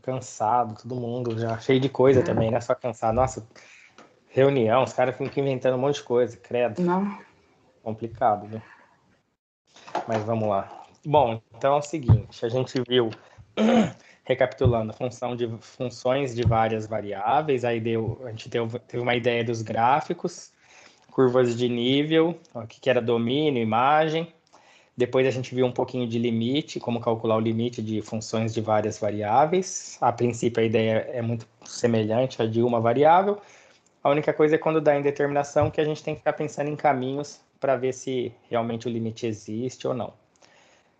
cansado, todo mundo já cheio de coisa também, né? Só cansado. Nossa, reunião, os caras ficam inventando um monte de coisa, credo. Não. Complicado, viu? Mas vamos lá. Bom, então é o seguinte, a gente viu, recapitulando, funções de várias variáveis, aí a gente teve uma ideia dos gráficos, curvas de nível, o que era domínio, imagem. Depois a gente viu um pouquinho de limite, como calcular o limite de funções de várias variáveis. A princípio, a ideia é muito semelhante à de uma variável. A única coisa é quando dá indeterminação que a gente tem que ficar pensando em caminhos para ver se realmente o limite existe ou não.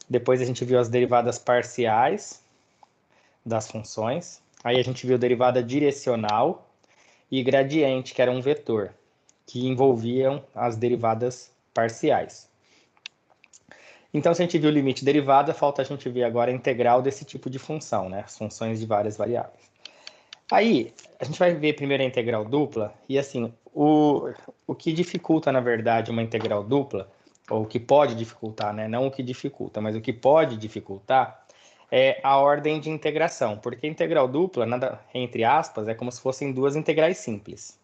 Depois a gente viu as derivadas parciais das funções. Aí a gente viu derivada direcional e gradiente, que era um vetor, que envolviam as derivadas parciais. Então, se a gente viu o limite derivada, falta a gente ver agora a integral desse tipo de função, né? As funções de várias variáveis. Aí, a gente vai ver primeiro a integral dupla, e assim, o que dificulta, na verdade, uma integral dupla, ou o que pode dificultar, né? Não o que dificulta, mas o que pode dificultar, é a ordem de integração, porque integral dupla, nada, entre aspas, é como se fossem duas integrais simples.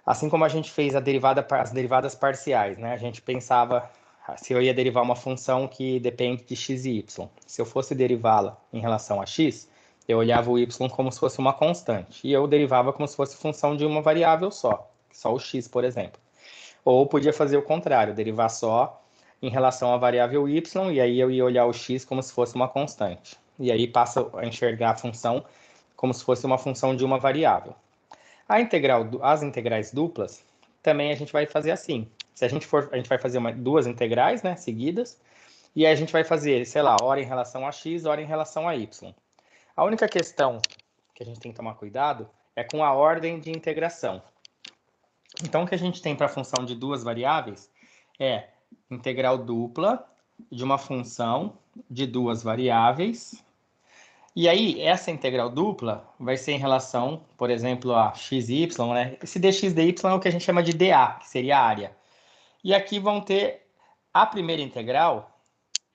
Assim como a gente fez as derivadas parciais, né? A gente pensava se eu ia derivar uma função que depende de x e y. Se eu fosse derivá-la em relação a x, eu olhava o y como se fosse uma constante, e eu derivava como se fosse função de uma variável só o x, por exemplo. Ou podia fazer o contrário, derivar só em relação à variável y, e aí eu ia olhar o x como se fosse uma constante. E aí passa a enxergar a função como se fosse uma função de uma variável. As integrais duplas, também a gente vai fazer assim. Se a gente vai fazer duas integrais, né, seguidas, e aí a gente vai fazer, sei lá, hora em relação a x, hora em relação a y. A única questão que a gente tem que tomar cuidado é com a ordem de integração. Então, o que a gente tem para a função de duas variáveis é integral dupla de uma função de duas variáveis. E aí, essa integral dupla vai ser em relação, por exemplo, a x e y, né? Esse dx dy é o que a gente chama de dA, que seria a área. E aqui vão ter a primeira integral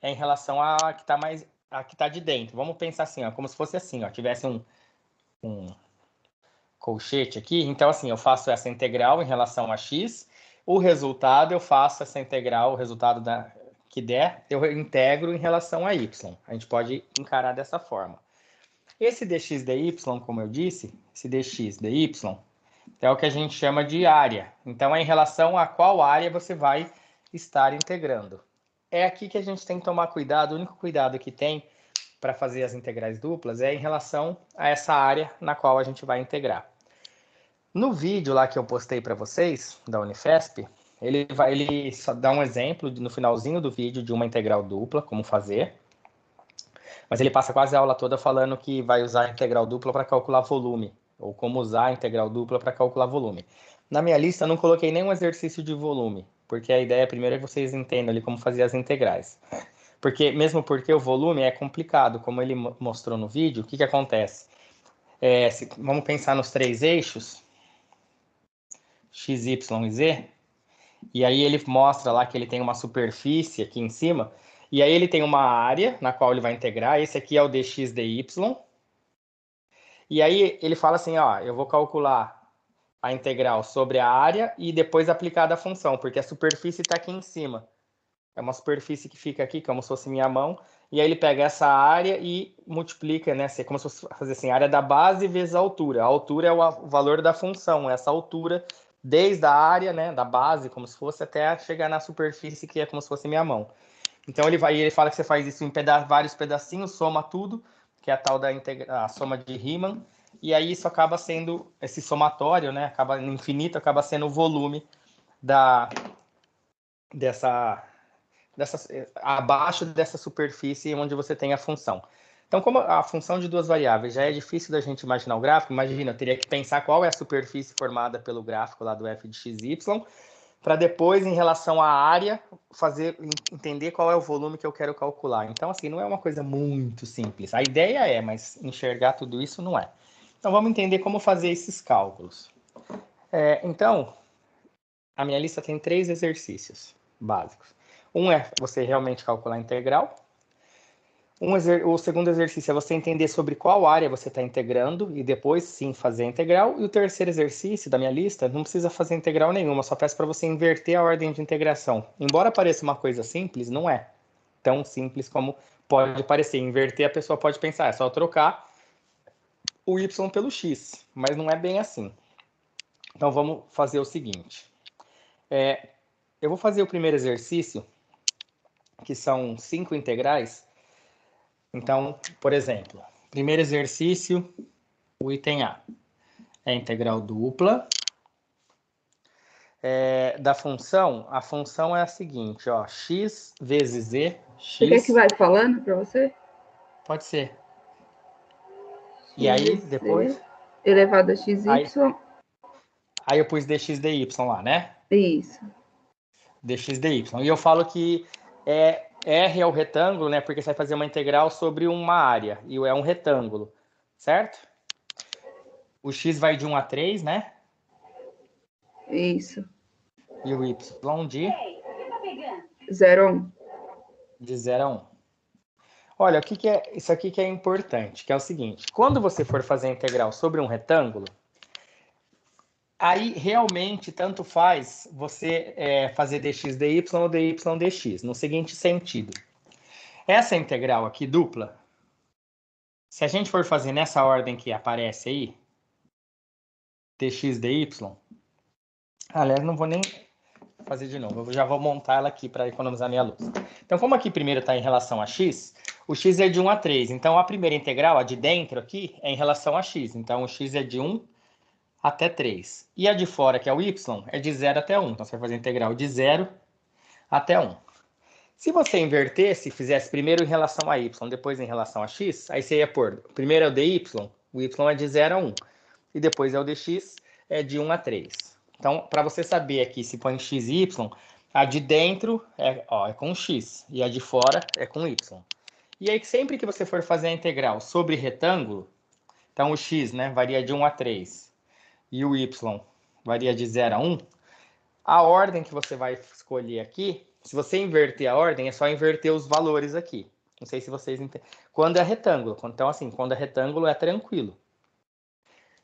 é em relação a que está a que está de dentro. Vamos pensar assim, ó, como se fosse assim, ó, tivesse um colchete aqui. Então, assim, eu faço essa integral em relação a x, o resultado eu faço essa integral, o resultado que der, eu integro em relação a y. A gente pode encarar dessa forma. Esse dx dy, como eu disse, esse dx dy é o que a gente chama de área. Então, é em relação a qual área você vai estar integrando. É aqui que a gente tem que tomar cuidado. O único cuidado que tem para fazer as integrais duplas é em relação a essa área na qual a gente vai integrar. No vídeo lá que eu postei para vocês, da Unifesp, ele só dá um exemplo no finalzinho do vídeo de uma integral dupla, como fazer. Mas ele passa quase a aula toda falando que vai usar a integral dupla para calcular volume, ou como usar a integral dupla para calcular volume. Na minha lista, eu não coloquei nenhum exercício de volume, porque a ideia primeiro é que vocês entendam ali como fazer as integrais. Mesmo porque o volume é complicado, como ele mostrou no vídeo, o que acontece? Vamos pensar nos três eixos, x, y e z, e aí ele mostra lá que ele tem uma superfície aqui em cima, e aí ele tem uma área na qual ele vai integrar, esse aqui é o dx dy, e aí ele fala assim, ó, eu vou calcular a integral sobre a área e depois aplicar a função, porque a superfície está aqui em cima. É uma superfície que fica aqui, como se fosse minha mão, e aí ele pega essa área e multiplica, né? É como se fosse fazer assim, área da base vezes a altura. A altura é o valor da função, essa altura desde a área, né, da base, como se fosse, até chegar na superfície, que é como se fosse minha mão. Então ele fala que você faz isso em vários pedacinhos, soma tudo, que é a tal da a soma de Riemann, e aí isso acaba sendo, esse somatório, né, acaba no infinito, acaba sendo o volume dessa abaixo dessa superfície onde você tem a função. Então, como a função de duas variáveis já é difícil da gente imaginar o gráfico, imagina, eu teria que pensar qual é a superfície formada pelo gráfico lá do f de x, y, para depois, em relação à área, entender qual é o volume que eu quero calcular. Então, assim, não é uma coisa muito simples. A ideia é, mas enxergar tudo isso não é. Então, vamos entender como fazer esses cálculos. Então, a minha lista tem 3 exercícios básicos. Um é você realmente calcular a integral. O segundo exercício é você entender sobre qual área você está integrando e depois sim fazer a integral. E o terceiro exercício da minha lista não precisa fazer integral nenhuma, só peço para você inverter a ordem de integração. Embora pareça uma coisa simples, não é tão simples como pode parecer. Inverter, a pessoa pode pensar, é só trocar o y pelo x, mas não é bem assim. Então vamos fazer o seguinte. Eu vou fazer o primeiro exercício, que são 5 integrais. Então, por exemplo, primeiro exercício, o item A é integral dupla. Da função, a função é a seguinte, ó, x vezes z, x... Você quer que vai falando para você? Pode ser. E aí, depois... elevado a xy. Aí eu pus dx dy lá, né? Isso. Dx dy. E eu falo que R é o retângulo, né? Porque você vai fazer uma integral sobre uma área. E é um retângulo, certo? O x vai de 1 a 3, né? Isso. E o y de... 0 a 1. De 0 a 1. Olha, o que é isso aqui que é importante, que é o seguinte. Quando você for fazer a integral sobre um retângulo, aí realmente tanto faz você fazer dx dy ou dy dx, no seguinte sentido. Essa integral aqui dupla, se a gente for fazer nessa ordem que aparece aí, dx dy, aliás, não vou nem fazer de novo, eu já vou montar ela aqui para economizar minha luz. Então, como aqui primeiro está em relação a x, o x é de 1 a 3. Então, a primeira integral, a de dentro aqui, é em relação a x. Então, o x é de 1 até 3. E a de fora, que é o y, é de 0 até 1. Então, você vai fazer a integral de 0 até 1. Se você invertesse, fizesse primeiro em relação a y, depois em relação a x, aí você ia pôr, primeiro é o dy, o y é de 0 a 1. E depois é o dx, é de 1 a 3. Então, para você saber aqui se põe x e y, a de dentro é com x e a de fora é com y. E aí, sempre que você for fazer a integral sobre retângulo, então o x, né, varia de 1 a 3 e o y varia de 0 a 1, a ordem que você vai escolher aqui, se você inverter a ordem, é só inverter os valores aqui. Não sei se vocês entendem. Quando é retângulo, então assim, quando é retângulo é tranquilo.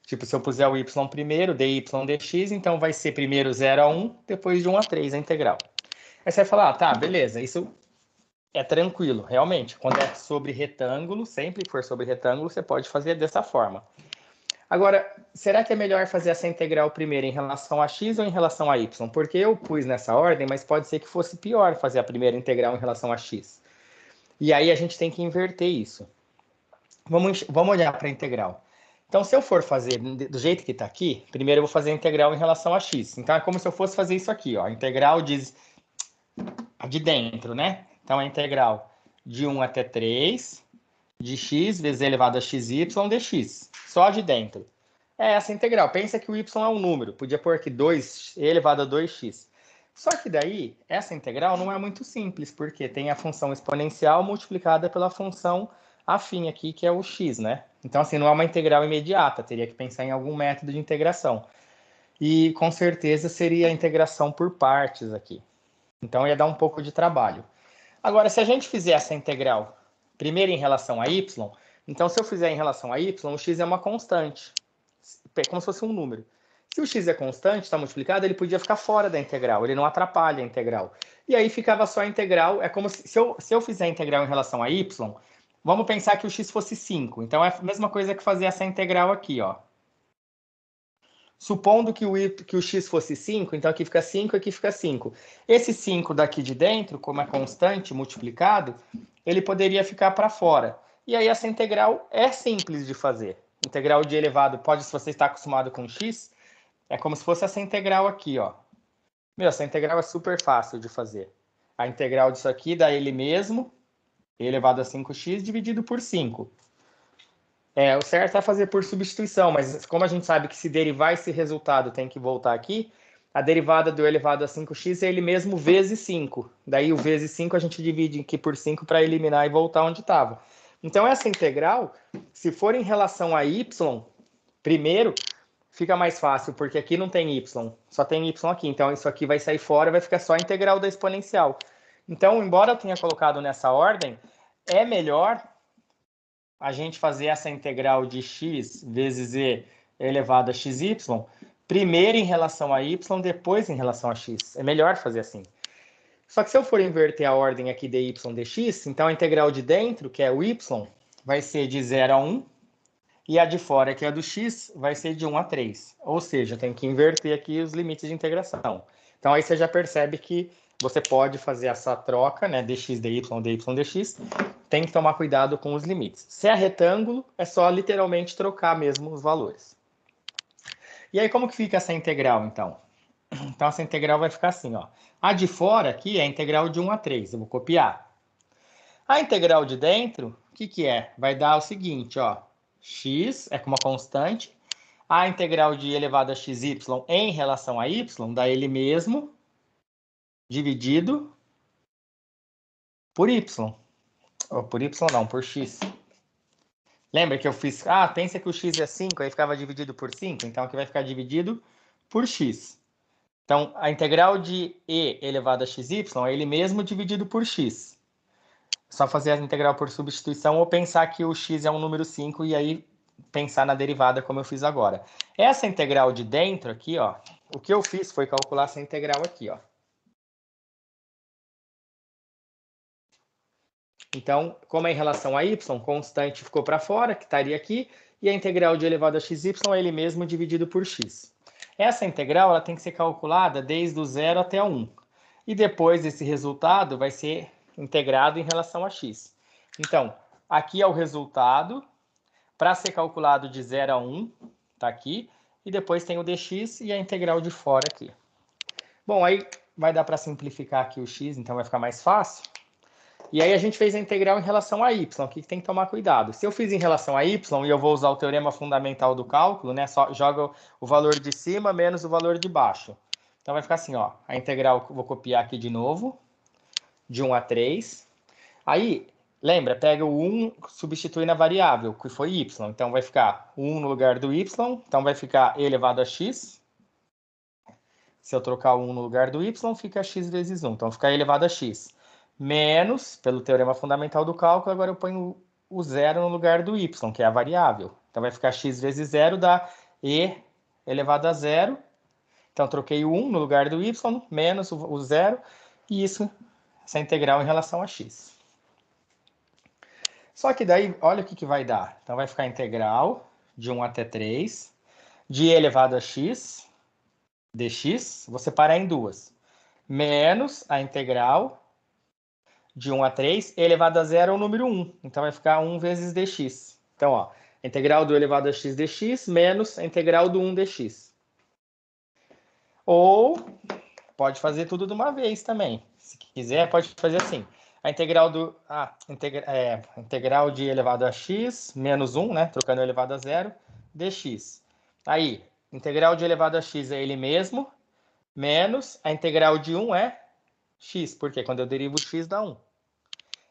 Tipo, se eu puser o y primeiro, dy dx, então vai ser primeiro 0 a 1, depois de 1 a 3 a integral. Aí você vai falar, tá, beleza, isso é tranquilo, realmente. Quando é sobre retângulo, sempre que for sobre retângulo, você pode fazer dessa forma. Agora, será que é melhor fazer essa integral primeiro em relação a x ou em relação a y? Porque eu pus nessa ordem, mas pode ser que fosse pior fazer a primeira integral em relação a x. E aí a gente tem que inverter isso. Vamos olhar para a integral. Então, se eu for fazer do jeito que está aqui, primeiro eu vou fazer a integral em relação a x. Então, é como se eu fosse fazer isso aqui, ó. A integral de dentro, né? Então, a integral de 1 até 3 de x vezes e elevado a xy dx. Só de dentro. É essa integral. Pensa que o y é um número. Podia pôr aqui 2 elevado a 2x. Só que daí, essa integral não é muito simples, porque tem a função exponencial multiplicada pela função afim aqui, que é o x, né? Então, assim, não é uma integral imediata. Teria que pensar em algum método de integração. E, com certeza, seria a integração por partes aqui. Então, ia dar um pouco de trabalho. Agora, se a gente fizer essa integral primeiro em relação a y, então se eu fizer em relação a y, o x é uma constante, como se fosse um número. Se o x é constante, está multiplicado, ele podia ficar fora da integral, ele não atrapalha a integral. E aí ficava só a integral, é como se eu fizer a integral em relação a y, vamos pensar que o x fosse 5. Então é a mesma coisa que fazer essa integral aqui, ó. Supondo que o x fosse 5, então aqui fica 5, aqui fica 5. Esse 5 daqui de dentro, como é constante, multiplicado, ele poderia ficar para fora. E aí essa integral é simples de fazer. Integral de elevado, se você está acostumado com x, é como se fosse essa integral aqui, ó. Meu, essa integral é super fácil de fazer. A integral disso aqui dá ele mesmo, elevado a 5x, dividido por 5. O certo é fazer por substituição, mas como a gente sabe que se derivar esse resultado tem que voltar aqui, a derivada do elevado a 5x é ele mesmo vezes 5. Daí o vezes 5 a gente divide aqui por 5 para eliminar e voltar onde estava. Então essa integral, se for em relação a y, primeiro, fica mais fácil, porque aqui não tem y, só tem y aqui. Então isso aqui vai sair fora, vai ficar só a integral da exponencial. Então, embora eu tenha colocado nessa ordem, é melhor a gente fazer essa integral de x vezes e elevado a xy, primeiro em relação a y, depois em relação a x. É melhor fazer assim. Só que se eu for inverter a ordem aqui de y dx, então a integral de dentro, que é o y, vai ser de 0 a 1, e a de fora, que é a do x, vai ser de 1 a 3. Ou seja, eu tenho que inverter aqui os limites de integração. Então aí você já percebe que você pode fazer essa troca, né, dx, dy, dx, tem que tomar cuidado com os limites. Se é retângulo, é só literalmente trocar mesmo os valores. E aí como que fica essa integral, então? Então essa integral vai ficar assim, ó. A de fora aqui é a integral de 1 a 3, eu vou copiar. A integral de dentro, o que que é? Vai dar o seguinte, ó. X é como uma constante. A integral de elevado a xy em relação a y dá ele mesmo dividido por y. Ou por y não, por x. Lembra que eu fiz... pensa que o x é 5, aí ficava dividido por 5. Então aqui vai ficar dividido por x. Então, a integral de e elevado a xy é ele mesmo dividido por x. É só fazer a integral por substituição ou pensar que o x é um número 5 e aí pensar na derivada como eu fiz agora. Essa integral de dentro aqui, ó, o que eu fiz foi calcular essa integral aqui, ó. Então, como é em relação a y, constante ficou para fora, que estaria aqui, e a integral de elevado a xy é ele mesmo dividido por x. Essa integral ela tem que ser calculada desde o 0 até 1. E depois esse resultado vai ser integrado em relação a x. Então, aqui é o resultado para ser calculado de 0 a 1, tá aqui. E depois tem o dx e a integral de fora aqui. Bom, aí vai dar para simplificar aqui o x, então vai ficar mais fácil. E aí a gente fez a integral em relação a y, o que tem que tomar cuidado. Se eu fiz em relação a y, e eu vou usar o teorema fundamental do cálculo, né? Só joga o valor de cima menos o valor de baixo. Então vai ficar assim, ó. A integral, vou copiar aqui de novo, de 1 a 3. Aí, lembra, pega o 1, substitui na variável, que foi y. Então vai ficar 1 no lugar do y, então vai ficar e elevado a x. Se eu trocar o 1 no lugar do y, fica x vezes 1. Então fica e elevado a x. Menos, pelo teorema fundamental do cálculo, agora eu ponho o 0 no lugar do y, que é a variável. Então vai ficar x vezes 0 dá e elevado a 0. Então troquei o 1 no lugar do y, menos o 0, e isso, essa integral em relação a x. Só que daí, olha o que vai dar. Então vai ficar a integral de 1 até 3, de e elevado a x, dx, vou separar em duas, menos a integral de 1 a 3, elevado a 0 é o número 1. Então vai ficar 1 vezes dx. Então, ó, a integral do elevado a x dx menos a integral do 1 dx. Ou pode fazer tudo de uma vez também. Se quiser, pode fazer assim. A integral do integral de elevado a x menos 1, né? Trocando o elevado a 0, dx. Aí, integral de elevado a x é ele mesmo, menos a integral de 1 é x, porque quando eu derivo x dá 1.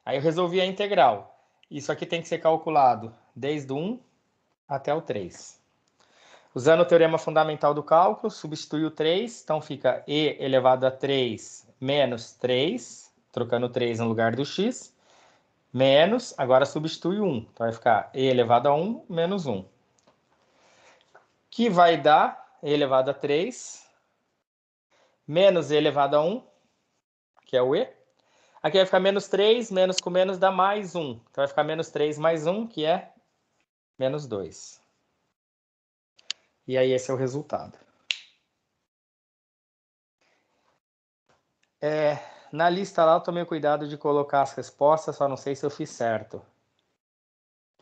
Aí eu resolvi a integral. Isso aqui tem que ser calculado desde o 1 até o 3. Usando o teorema fundamental do cálculo, substitui o 3, então fica e elevado a 3 menos 3, trocando o 3 no lugar do x, menos, agora substitui o 1, então vai ficar e elevado a 1 menos 1. Que vai dar e elevado a 3 menos e elevado a 1, que é o e. Aqui vai ficar menos 3, menos com menos dá mais 1. Então vai ficar menos 3 mais 1, que é menos 2. E aí esse é o resultado. Na lista lá eu tomei cuidado de colocar as respostas, só não sei se eu fiz certo.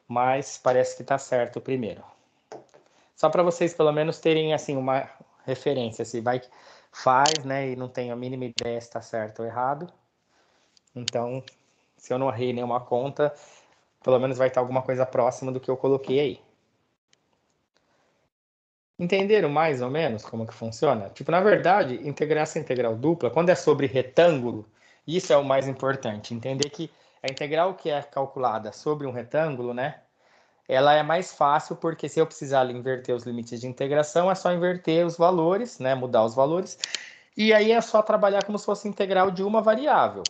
Mas parece que está certo primeiro. Só para vocês pelo menos terem assim uma referência, se vai faz, né, e não tem a mínima ideia se está certo ou errado. Então, se eu não errei nenhuma conta, pelo menos vai estar alguma coisa próxima do que eu coloquei aí. Entenderam mais ou menos como que funciona? Tipo, na verdade, integrar essa integral dupla, quando é sobre retângulo, isso é o mais importante. Entender que a integral que é calculada sobre um retângulo, né? Ela é mais fácil porque se eu precisar inverter os limites de integração, é só inverter os valores, né? Mudar os valores. E aí é só trabalhar como se fosse integral de uma variável.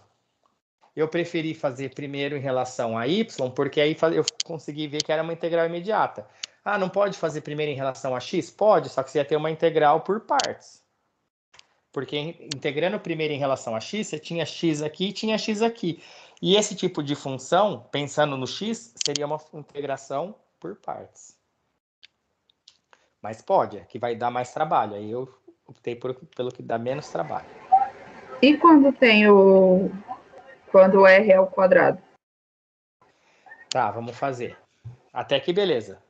eu preferi fazer primeiro em relação a y, porque aí eu consegui ver que era uma integral imediata. Ah, não pode fazer primeiro em relação a x? Pode, só que você ia ter uma integral por partes. Porque integrando primeiro em relação a x, você tinha x aqui e tinha x aqui. E esse tipo de função, pensando no x, seria uma integração por partes. Mas pode, que vai dar mais trabalho. Aí eu optei pelo que dá menos trabalho. E quando tem quando o r é ao quadrado? Tá, vamos fazer. Até que beleza.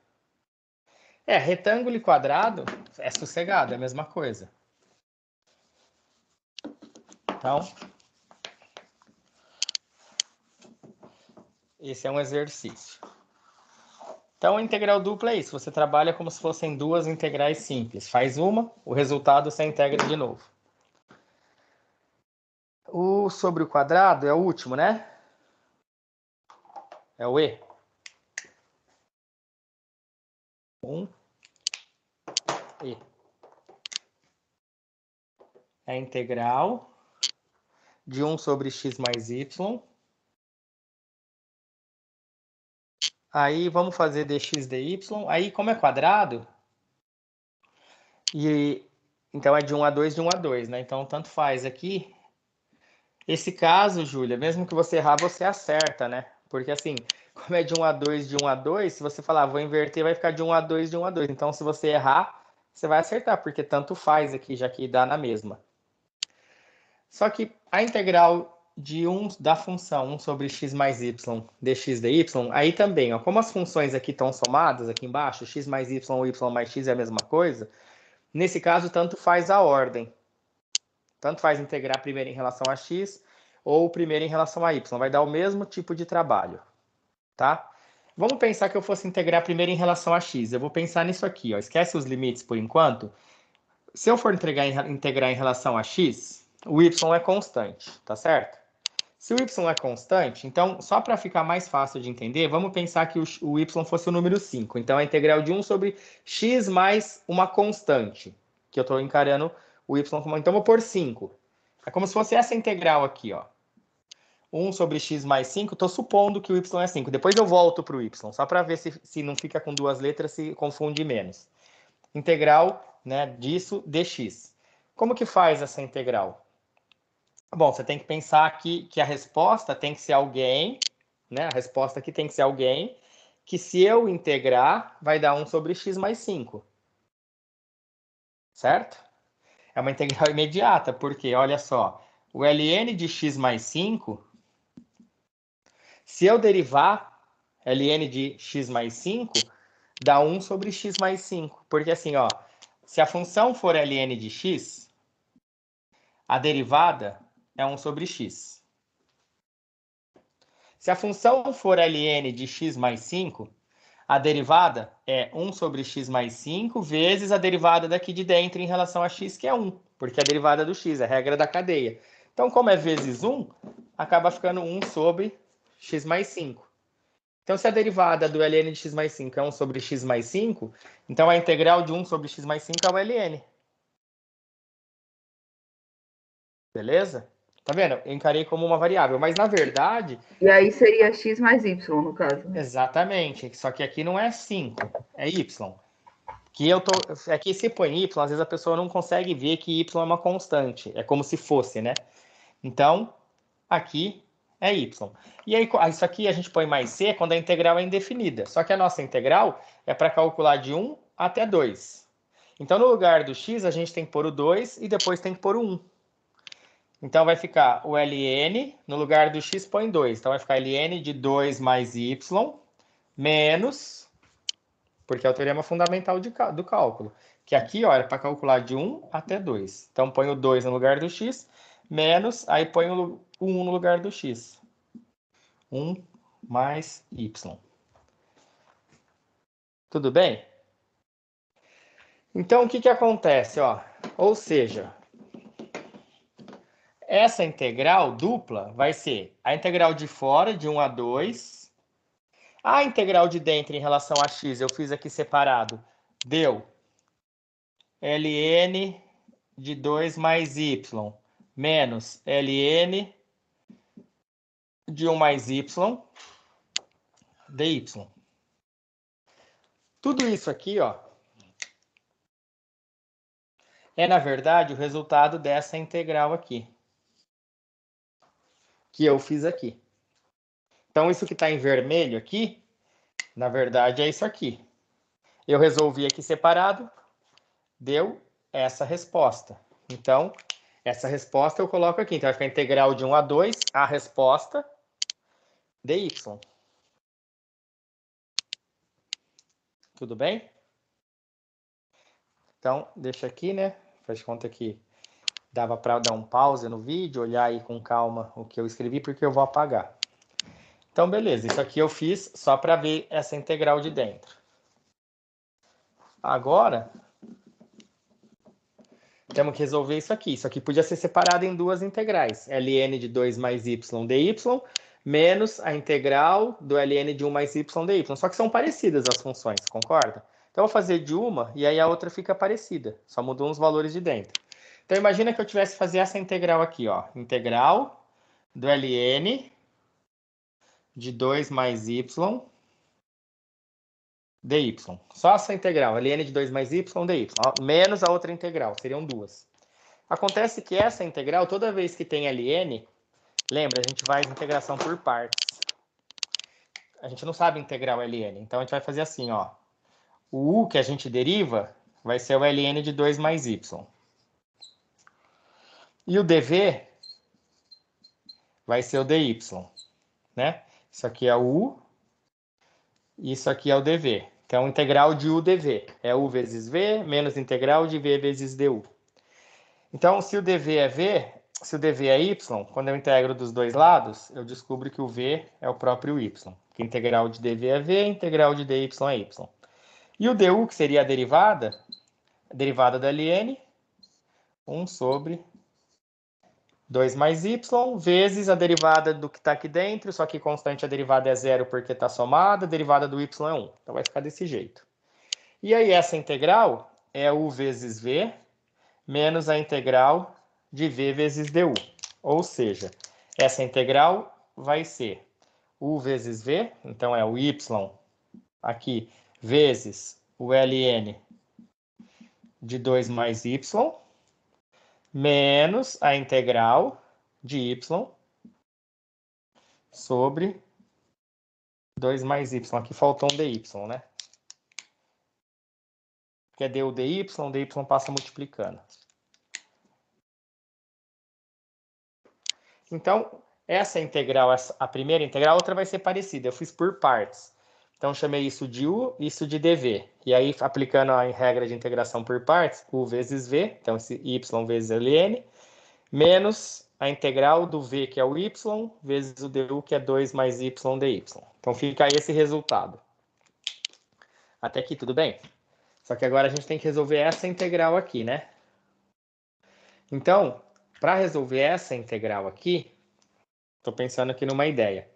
Retângulo e quadrado é sossegado, é a mesma coisa. Então, esse é um exercício. Então, a integral dupla é isso. Você trabalha como se fossem duas integrais simples. Faz uma, o resultado você integra de novo. O sobre o quadrado é o último, né? É o E. 1E. É a integral de 1 sobre x mais y. Aí vamos fazer dx dy. Aí, como é quadrado, então é de 1 a 2, de 1 a 2, né? Então, tanto faz aqui. Esse caso, Júlia, mesmo que você errar, você acerta, né? Porque assim, como é de 1 a 2, de 1 a 2, se você falar, vou inverter, vai ficar de 1 a 2, de 1 a 2. Então, se você errar, você vai acertar, porque tanto faz aqui, já que dá na mesma. Só que a integral de 1 da função 1 sobre x mais y dx dy, aí também, ó, como as funções aqui estão somadas, aqui embaixo, x mais y ou y mais x é a mesma coisa, nesse caso, tanto faz a ordem. Tanto faz integrar primeiro em relação a x ou primeiro em relação a y. Vai dar o mesmo tipo de trabalho, tá? Vamos pensar que eu fosse integrar primeiro em relação a x. Eu vou pensar nisso aqui, ó. Esquece os limites por enquanto. Se eu for integrar em relação a x, o y é constante, tá certo? Se o y é constante, então, só para ficar mais fácil de entender, vamos pensar que o y fosse o número 5. Então, a integral de 1 sobre x mais uma constante, que eu estou encarando o y como... Então, vou pôr 5. É como se fosse essa integral aqui, ó. 1 sobre x mais 5, estou supondo que o y é 5. Depois eu volto para o y, só para ver se não fica com duas letras, se confunde menos. Integral, né, disso, dx. Como que faz essa integral? Bom, você tem que pensar aqui que a resposta tem que ser alguém, né? A resposta aqui tem que ser alguém que, se eu integrar, vai dar 1 sobre x mais 5. Certo? É uma integral imediata, porque, olha só, o ln de x mais 5, se eu derivar ln de x mais 5, dá 1 sobre x mais 5. Porque assim, ó, se a função for ln de x, a derivada é 1 sobre x. Se a função for ln de x mais 5, a derivada é 1 sobre x mais 5 vezes a derivada daqui de dentro em relação a x, que é 1, porque é a derivada do x, é a regra da cadeia. Então, como é vezes 1, acaba ficando 1 sobre x mais 5. Então, se a derivada do ln de x mais 5 é 1 sobre x mais 5, então a integral de 1 sobre x mais 5 é o ln. Beleza? Tá vendo? Eu encarei como uma variável, mas na verdade... E aí seria x mais y, no caso. Exatamente, só que aqui não é 5, é y. É que se põe y, às vezes a pessoa não consegue ver que y é uma constante, é como se fosse, né? Então, aqui é y. E aí, isso aqui a gente põe mais c quando a integral é indefinida. Só que a nossa integral é para calcular de 1 até 2. Então, no lugar do x, a gente tem que pôr o 2 e depois tem que pôr o 1. Então, vai ficar o ln, no lugar do x, põe 2. Então, vai ficar ln de 2 mais y, menos, porque é o teorema fundamental do cálculo, que aqui, ó, era para calcular de 1 até 2. Então, põe o 2 no lugar do x, menos, aí põe o 1 no lugar do x. 1 mais y. Tudo bem? Então, o que acontece, ó? Ou seja, essa integral dupla vai ser a integral de fora, de 1 a 2. A integral de dentro em relação a x, eu fiz aqui separado, deu ln de 2 mais y, menos ln de 1 mais y dy. Tudo isso aqui, ó, é, na verdade, o resultado dessa integral aqui, que eu fiz aqui. Então, isso que está em vermelho aqui, na verdade, é isso aqui. Eu resolvi aqui separado, deu essa resposta. Então, essa resposta eu coloco aqui. Então, vai ficar integral de 1 a 2, a resposta dy. Tudo bem? Então, deixa aqui, né? Faz de conta que dava para dar um pause no vídeo, olhar aí com calma o que eu escrevi, porque eu vou apagar. Então, beleza. Isso aqui eu fiz só para ver essa integral de dentro. Agora, temos que resolver isso aqui. Isso aqui podia ser separado em duas integrais. ln de 2 mais y dy, menos a integral do ln de 1 mais y dy. Só que são parecidas as funções, concorda? Então, eu vou fazer de uma e aí a outra fica parecida. Só mudou uns valores de dentro. Então, imagina que eu tivesse que fazer essa integral aqui, ó. Integral do ln de 2 mais y dy. Só essa integral, ln de 2 mais y dy. Menos a outra integral, seriam duas. Acontece que essa integral, toda vez que tem ln, lembra, a gente faz integração por partes. A gente não sabe integrar o ln, então a gente vai fazer assim, ó. O u que a gente deriva vai ser o ln de 2 mais y. E o dv vai ser o dy, né? Isso aqui é o u, e isso aqui é o dv. Então, integral de u dv é u vezes v, menos integral de v vezes du. Então, se o dv é v, se o dv é y, quando eu integro dos dois lados, eu descubro que o v é o próprio y. Que integral de dv é v, integral de dy é y. E o du, que seria a derivada da ln, 1 sobre 2 mais y, vezes a derivada do que está aqui dentro, só que constante a derivada é 0 porque está somada, a derivada do y é 1. Então, vai ficar desse jeito. E aí, essa integral é u vezes v, menos a integral de v vezes du. Ou seja, essa integral vai ser u vezes v, então é o y aqui, vezes o ln de 2 mais y, menos a integral de y sobre 2 mais y. Aqui faltou um dy, né? Porque é du dy passa multiplicando. Então, essa integral, a primeira integral, a outra vai ser parecida. Eu fiz por partes. Então, chamei isso de u, isso de dv. E aí, aplicando a regra de integração por partes, u vezes v, então esse y vezes ln, menos a integral do v, que é o y, vezes o du, que é 2 mais y dy. Então, fica aí esse resultado. Até aqui, tudo bem? Só que agora a gente tem que resolver essa integral aqui, né? Então, para resolver essa integral aqui, estou pensando aqui numa ideia.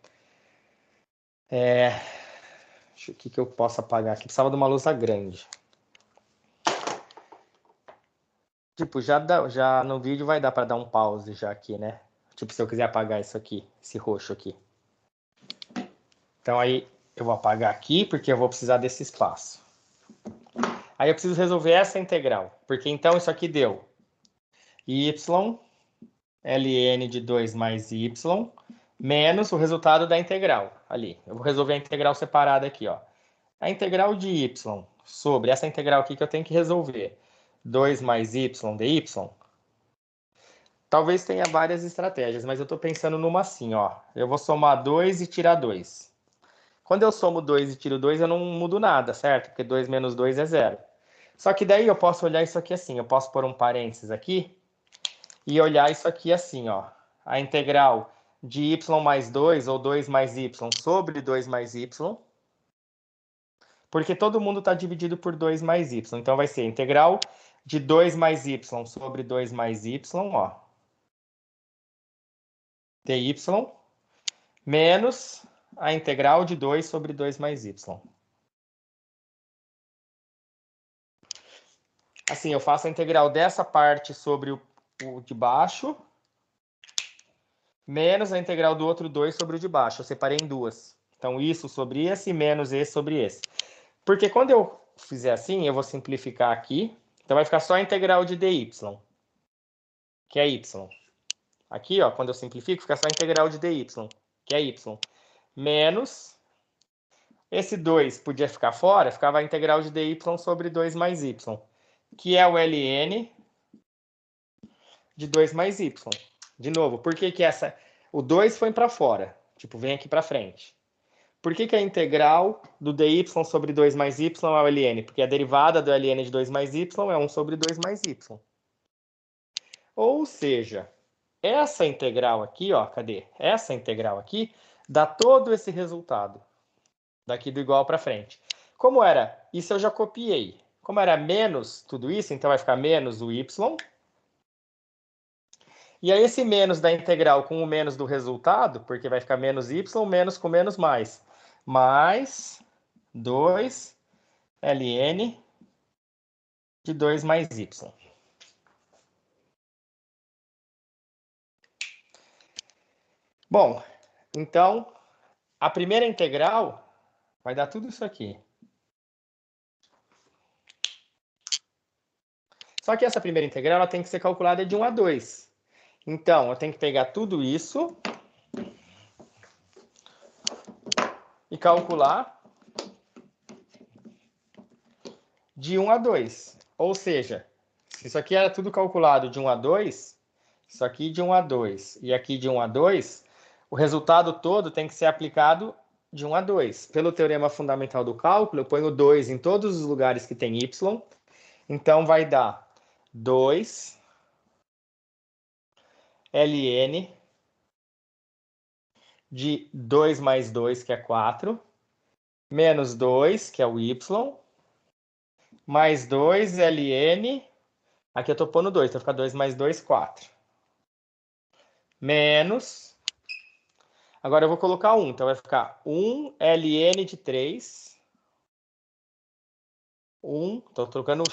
O que eu posso apagar aqui? Precisava de uma lousa grande. Tipo, já no vídeo vai dar para dar um pause já aqui, né? Tipo, se eu quiser apagar isso aqui, esse roxo aqui. Então, aí eu vou apagar aqui, porque eu vou precisar desse espaço. Aí eu preciso resolver essa integral, porque então isso aqui deu y ln de 2 mais y, menos o resultado da integral ali. Eu vou resolver a integral separada aqui, ó. A integral de y sobre essa integral aqui que eu tenho que resolver, 2 mais y dy, talvez tenha várias estratégias, mas eu estou pensando numa assim, ó. Eu vou somar 2 e tirar 2. Quando eu somo 2 e tiro 2, eu não mudo nada, certo? Porque 2 menos 2 é 0. Só que daí eu posso olhar isso aqui assim, eu posso pôr um parênteses aqui e olhar isso aqui assim, ó. A integral de y mais 2 ou 2 mais y sobre 2 mais y, porque todo mundo está dividido por 2 mais y. Então, vai ser integral de 2 mais y sobre 2 mais y, ó. dy, menos a integral de 2 sobre 2 mais y. Assim, eu faço a integral dessa parte sobre o de baixo menos a integral do outro 2 sobre o de baixo. Eu separei em duas. Então, isso sobre esse, menos esse sobre esse. Porque quando eu fizer assim, eu vou simplificar aqui. Então, vai ficar só a integral de dy, que é y. Aqui, ó, quando eu simplifico, fica só a integral de dy, que é y. Menos... Esse 2 podia ficar fora, ficava a integral de dy sobre 2 mais y, que é o ln de 2 mais y. De novo, por que o 2 foi para fora? Tipo, vem aqui para frente. Por que a integral do dy sobre 2 mais y é o ln? Porque a derivada do ln de 2 mais y é 1 sobre 2 mais y. Ou seja, essa integral aqui, ó, cadê? Essa integral aqui dá todo esse resultado. Daqui do igual para frente. Como era? Isso eu já copiei. Como era menos tudo isso, então vai ficar menos o y. E aí esse menos da integral com o menos do resultado, porque vai ficar menos y, menos com menos mais. Mais 2 ln de 2 mais y. Bom, então, a primeira integral vai dar tudo isso aqui. Só que essa primeira integral ela tem que ser calculada de 1 a 2. Então, eu tenho que pegar tudo isso e calcular de 1 a 2. Ou seja, se isso aqui era tudo calculado de 1 a 2, isso aqui de 1 a 2 e aqui de 1 a 2, o resultado todo tem que ser aplicado de 1 a 2. Pelo teorema fundamental do cálculo, eu ponho 2 em todos os lugares que tem y, então vai dar 2 ln de 2 mais 2, que é 4, menos 2, que é o y, mais 2 ln, aqui eu estou pondo 2, então fica 2 mais 2, 4. Menos, agora eu vou colocar 1, então vai ficar 1 ln de 3, 1, estou trocando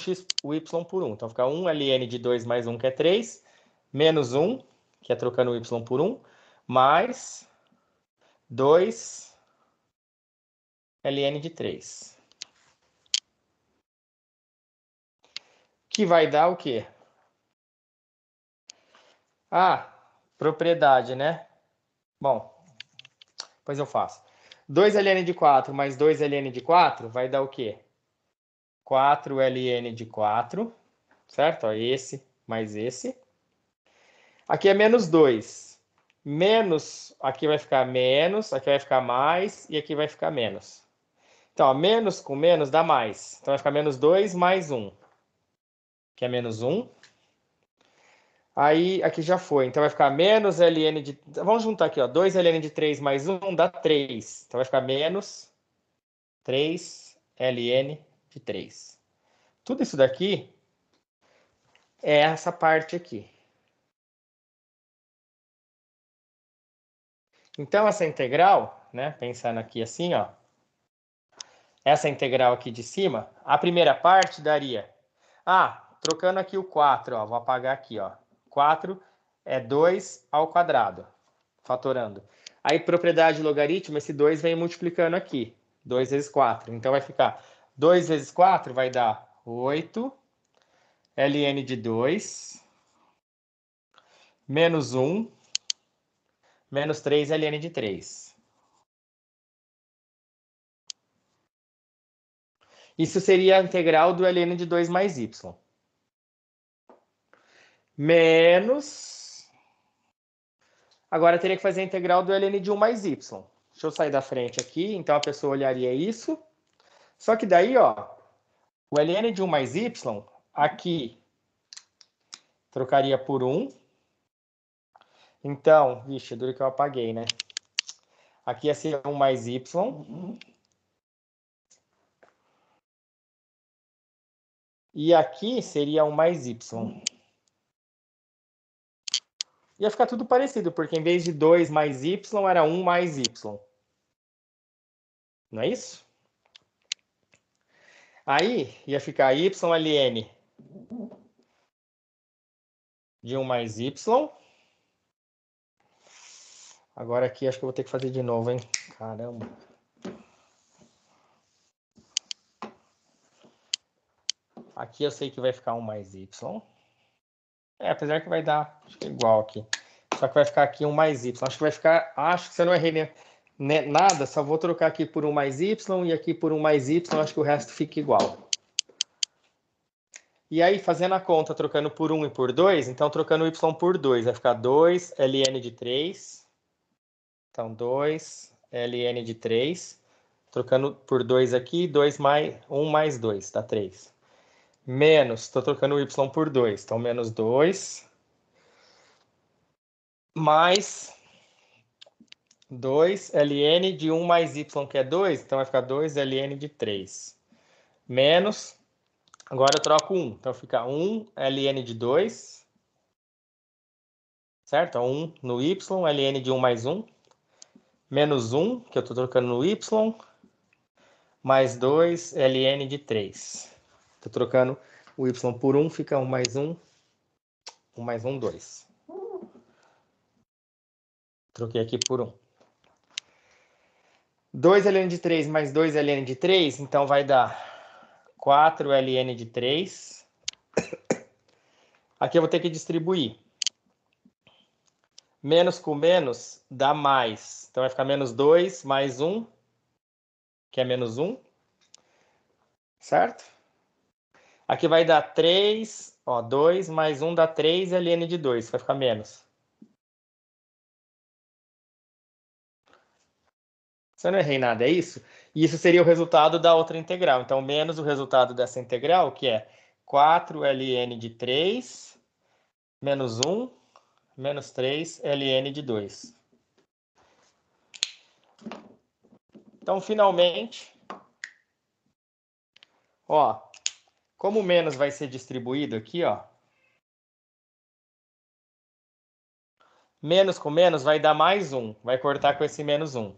o y por 1, então fica 1 ln de 2 mais 1, que é 3, menos 1, que é trocando o y por 1, mais 2 ln de 3. Que vai dar o quê? Ah, propriedade, né? Bom, pois eu faço. 2 ln de 4 mais 2 ln de 4 vai dar o quê? 4 ln de 4, certo? Ó, esse mais esse. Aqui é menos 2. Menos, aqui vai ficar menos, aqui vai ficar mais e aqui vai ficar menos. Então, ó, menos com menos dá mais. Então vai ficar menos 2 mais 1, que é menos 1. Aí, aqui já foi. Então vai ficar menos ln de... Vamos juntar aqui, ó. 2 ln de 3 mais 1 dá 3. Então vai ficar menos 3 ln de 3. Tudo isso daqui é essa parte aqui. Então, essa integral, né, pensando aqui assim, ó, essa integral aqui de cima, a primeira parte daria... Ah, trocando aqui o 4, ó, vou apagar aqui, ó. 4 é 2 ao quadrado, fatorando. Aí, propriedade de logaritmo, esse 2 vem multiplicando aqui. 2 vezes 4. Então, vai ficar 2 vezes 4 vai dar 8 ln de 2 menos 1 menos 3 ln de 3. Isso seria a integral do ln de 2 mais y. Menos... Agora, teria que fazer a integral do ln de 1 mais y. Deixa eu sair da frente aqui. Então, a pessoa olharia isso. Só que daí, ó, o ln de 1 mais y, aqui, trocaria por 1. Então, vixe, duro que eu apaguei, né? Aqui ia ser 1 mais y. E aqui seria 1 mais y. Ia ficar tudo parecido, porque em vez de 2 mais y, era 1 mais y. Não é isso? Aí, ia ficar y ln de 1 mais y Agora aqui acho que eu vou ter que fazer de novo, hein? Caramba. Aqui eu sei que vai ficar 1 mais y. Apesar que vai dar, acho que é igual aqui. Só que vai ficar aqui 1 mais y. Acho que vai ficar, acho que se eu não errei nada, só vou trocar aqui por 1 mais y e aqui por 1 mais y, acho que o resto fica igual. E aí, fazendo a conta, trocando por 1 e por 2, então trocando o y por 2, vai ficar 2 ln de 3. Então, 2 ln de 3. Trocando por 2 aqui, 2 mais 1 mais 2, dá 3. Menos, estou trocando o y por 2, então menos 2. Mais 2 ln de 1 mais y, que é 2, então vai ficar 2 ln de 3. Menos, agora eu troco 1, então fica 1 ln de 2. Certo? 1 no y, ln de 1 mais 1. Menos 1, que eu estou trocando no y, mais 2 ln de 3. Estou trocando o y por 1, fica 1 mais 1, 1 mais 1, 2. Troquei aqui por 1. 2 ln de 3 mais 2 ln de 3, então vai dar 4 ln de 3. Aqui eu vou ter que distribuir. Menos com menos dá mais. Então vai ficar menos 2 mais 1, que é menos 1. Certo? Aqui vai dar 3, ó, 2 mais 1 dá 3 ln de 2, vai ficar menos. Se eu não errei nada, é isso? E isso seria o resultado da outra integral. Então, menos o resultado dessa integral, que é 4 ln de 3, menos 1, menos 3 ln de 2. Então, finalmente, ó, como o menos vai ser distribuído aqui, ó, menos com menos vai dar mais 1, vai cortar com esse menos 1.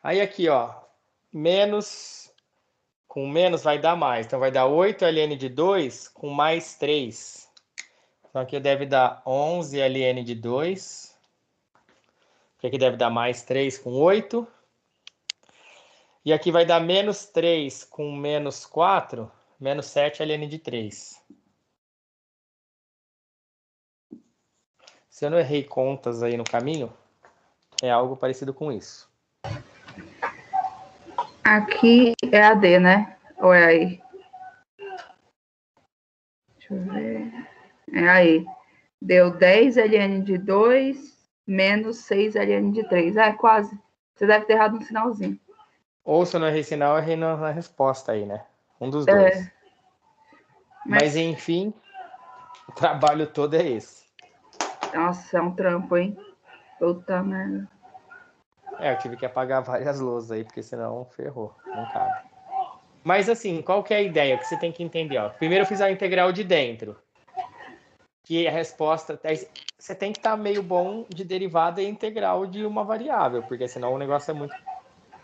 Aí aqui, ó, menos com menos vai dar mais. Então vai dar 8 ln de 2 com mais 3. Então aqui deve dar 11 ln de 2. Aqui deve dar mais 3 com 8. E aqui vai dar menos 3 com menos 4, menos 7 ln de 3. Se eu não errei contas aí no caminho, é algo parecido com isso. Aqui é a D, né? Ou é aí? Deixa eu ver. É aí. Deu 10 ln de 2 menos 6 ln de 3. É, quase. Você deve ter errado no finalzinho. Ou se eu não errei sinal, eu errei na resposta aí, né? Um dos dois. Mas enfim, o trabalho todo é esse. Nossa, é um trampo, hein? Puta merda. Eu tive que apagar várias lousas aí, porque senão ferrou, não cabe. Mas assim, qual que é a ideia que você tem que entender? Ó? Primeiro eu fiz a integral de dentro, que a resposta... Você tem que estar meio bom de derivada e integral de uma variável, porque senão o negócio é muito...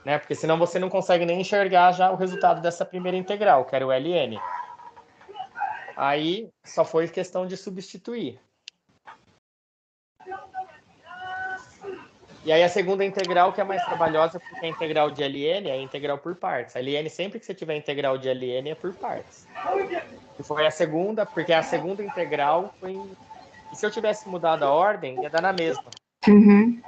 Né? Porque senão você não consegue nem enxergar já o resultado dessa primeira integral, que era o ln. Aí só foi questão de substituir. E aí a segunda integral, que é mais trabalhosa, porque a integral de ln é a integral por partes. A ln, sempre que você tiver integral de ln, é por partes. E foi a segunda, porque a segunda integral foi... E se eu tivesse mudado a ordem, ia dar na mesma. Uhum.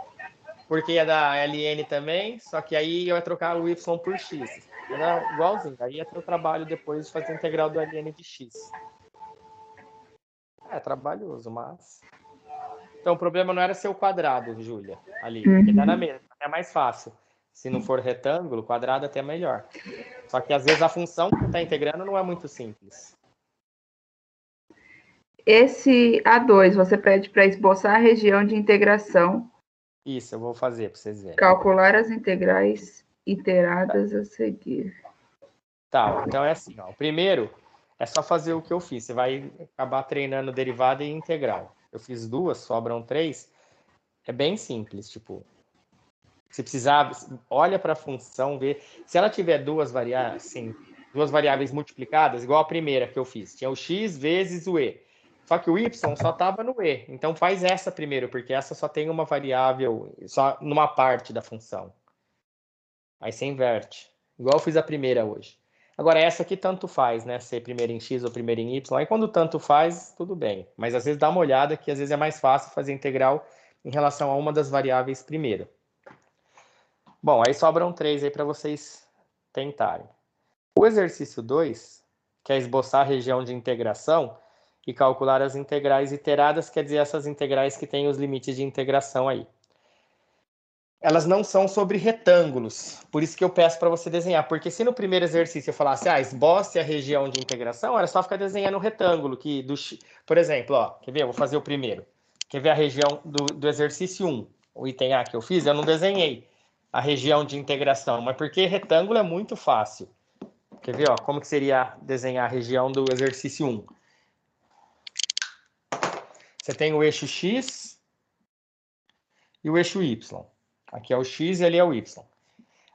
Porque ia dar ln também, só que aí eu ia trocar o y por x. Era igualzinho. Aí ia ter o trabalho depois de fazer a integral do ln de x. É trabalhoso, mas... Então, o problema não era ser o quadrado, Júlia, ali, porque dá na mesma, é mais fácil. Se não for retângulo, quadrado é até melhor. Só que, às vezes, a função que você está integrando não é muito simples. Esse A2, você pede para esboçar a região de integração. Isso, eu vou fazer para vocês verem. Calcular as integrais iteradas a seguir. Tá, ó, então é assim, ó. O primeiro é só fazer o que eu fiz. Você vai acabar treinando derivada e integral. Eu fiz 2, sobram 3. É bem simples, tipo... Se precisar, olha para a função, vê. Se ela tiver duas variáveis, sim, duas variáveis multiplicadas, igual a primeira que eu fiz, tinha o x vezes o e. Só que o y só estava no e. Então faz essa primeiro, porque essa só tem uma variável, só numa parte da função. Aí você inverte. Igual eu fiz a primeira hoje. Agora, essa aqui tanto faz, né? Ser primeiro em x ou primeiro em y. Aí quando tanto faz, tudo bem. Mas às vezes dá uma olhada que às vezes é mais fácil fazer integral em relação a uma das variáveis primeiro. Bom, aí sobram 3 aí para vocês tentarem. O exercício 2, que é esboçar a região de integração e calcular as integrais iteradas, quer dizer, essas integrais que têm os limites de integração aí. Elas não são sobre retângulos, por isso que eu peço para você desenhar, porque se no primeiro exercício eu falasse, esboce a região de integração, era só ficar desenhando um retângulo, por exemplo, ó, quer ver? Eu vou fazer o primeiro. Quer ver a região do exercício 1, o item A que eu fiz? Eu não desenhei a região de integração, mas porque retângulo é muito fácil. Quer ver, ó, como que seria desenhar a região do exercício 1? Você tem o eixo X e o eixo Y. Aqui é o X e ali é o Y.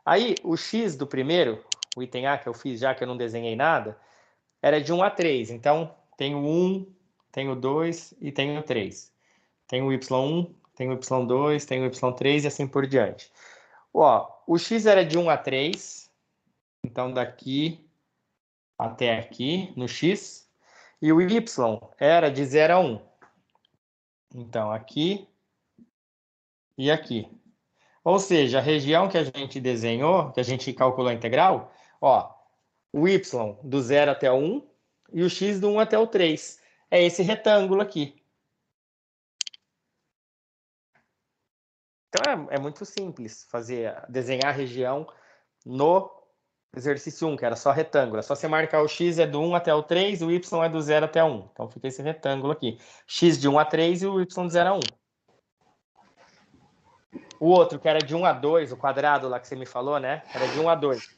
Aí, o X do primeiro, o item A que eu fiz já, que eu não desenhei nada, era de 1 a 3. Então, tem o 1, tem o 2 e tem o 3. Tem o Y1, tem o Y2, tem o Y3 e assim por diante. Ó, o X era de 1 a 3. Então, daqui até aqui, no X. E o Y era de 0 a 1. Então, aqui e aqui. Ou seja, a região que a gente desenhou, que a gente calculou a integral, ó, o y do 0 até o 1 e o x do 1 até o 3. É esse retângulo aqui. Então é muito simples desenhar a região no exercício 1, que era só retângulo. É só você marcar o x é do 1 até o 3, o y é do 0 até 1. Então fica esse retângulo aqui. X de 1 a 3 e o y de 0 a 1. O outro, que era de 1 a 2, o quadrado lá que você me falou, né? Era de 1 a 2.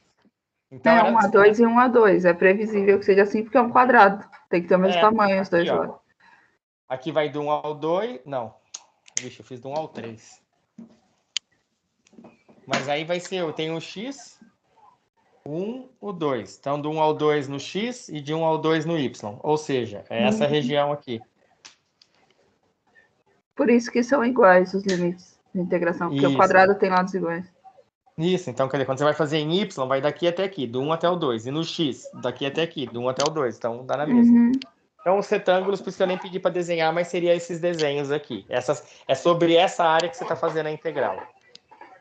Então, É 1 a 2 e 1 a 2. É previsível que seja assim, porque é um quadrado. Tem que ter o mesmo tamanho, os dois lados. Aqui vai do 1 ao 2. Não. Vixe, eu fiz do 1 ao 3. Mas aí vai ser, eu tenho o x, 1, o 2. Então, do 1 ao 2 no x e de 1 ao 2 no y. Ou seja, é essa região aqui. Por isso que são iguais os limites de integração, porque o quadrado tem lados iguais. Isso, então, quer dizer, quando você vai fazer em y, vai daqui até aqui, do 1 até o 2. E no x, daqui até aqui, do 1 até o 2. Então, dá na mesma. Então, os retângulos, por isso que eu nem pedi para desenhar, mas seria esses desenhos aqui. É sobre essa área que você está fazendo a integral.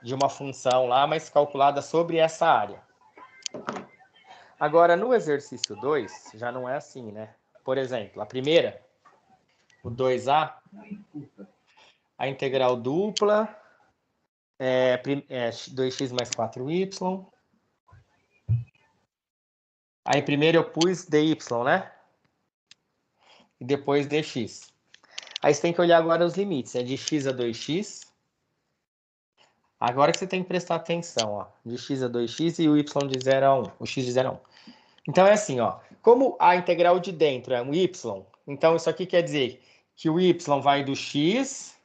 De uma função lá, mas calculada sobre essa área. Agora, no exercício 2, já não é assim, né? Por exemplo, a primeira, o 2A, a integral dupla é 2x mais 4y. Aí primeiro eu pus dy, né? E depois dx. Aí você tem que olhar agora os limites. É de x a 2x. Agora que você tem que prestar atenção, ó. De x a 2x e o y de 0 a 1. O x de 0 a 1. Então é assim, ó. Como a integral de dentro é um y, então isso aqui quer dizer que o y vai do x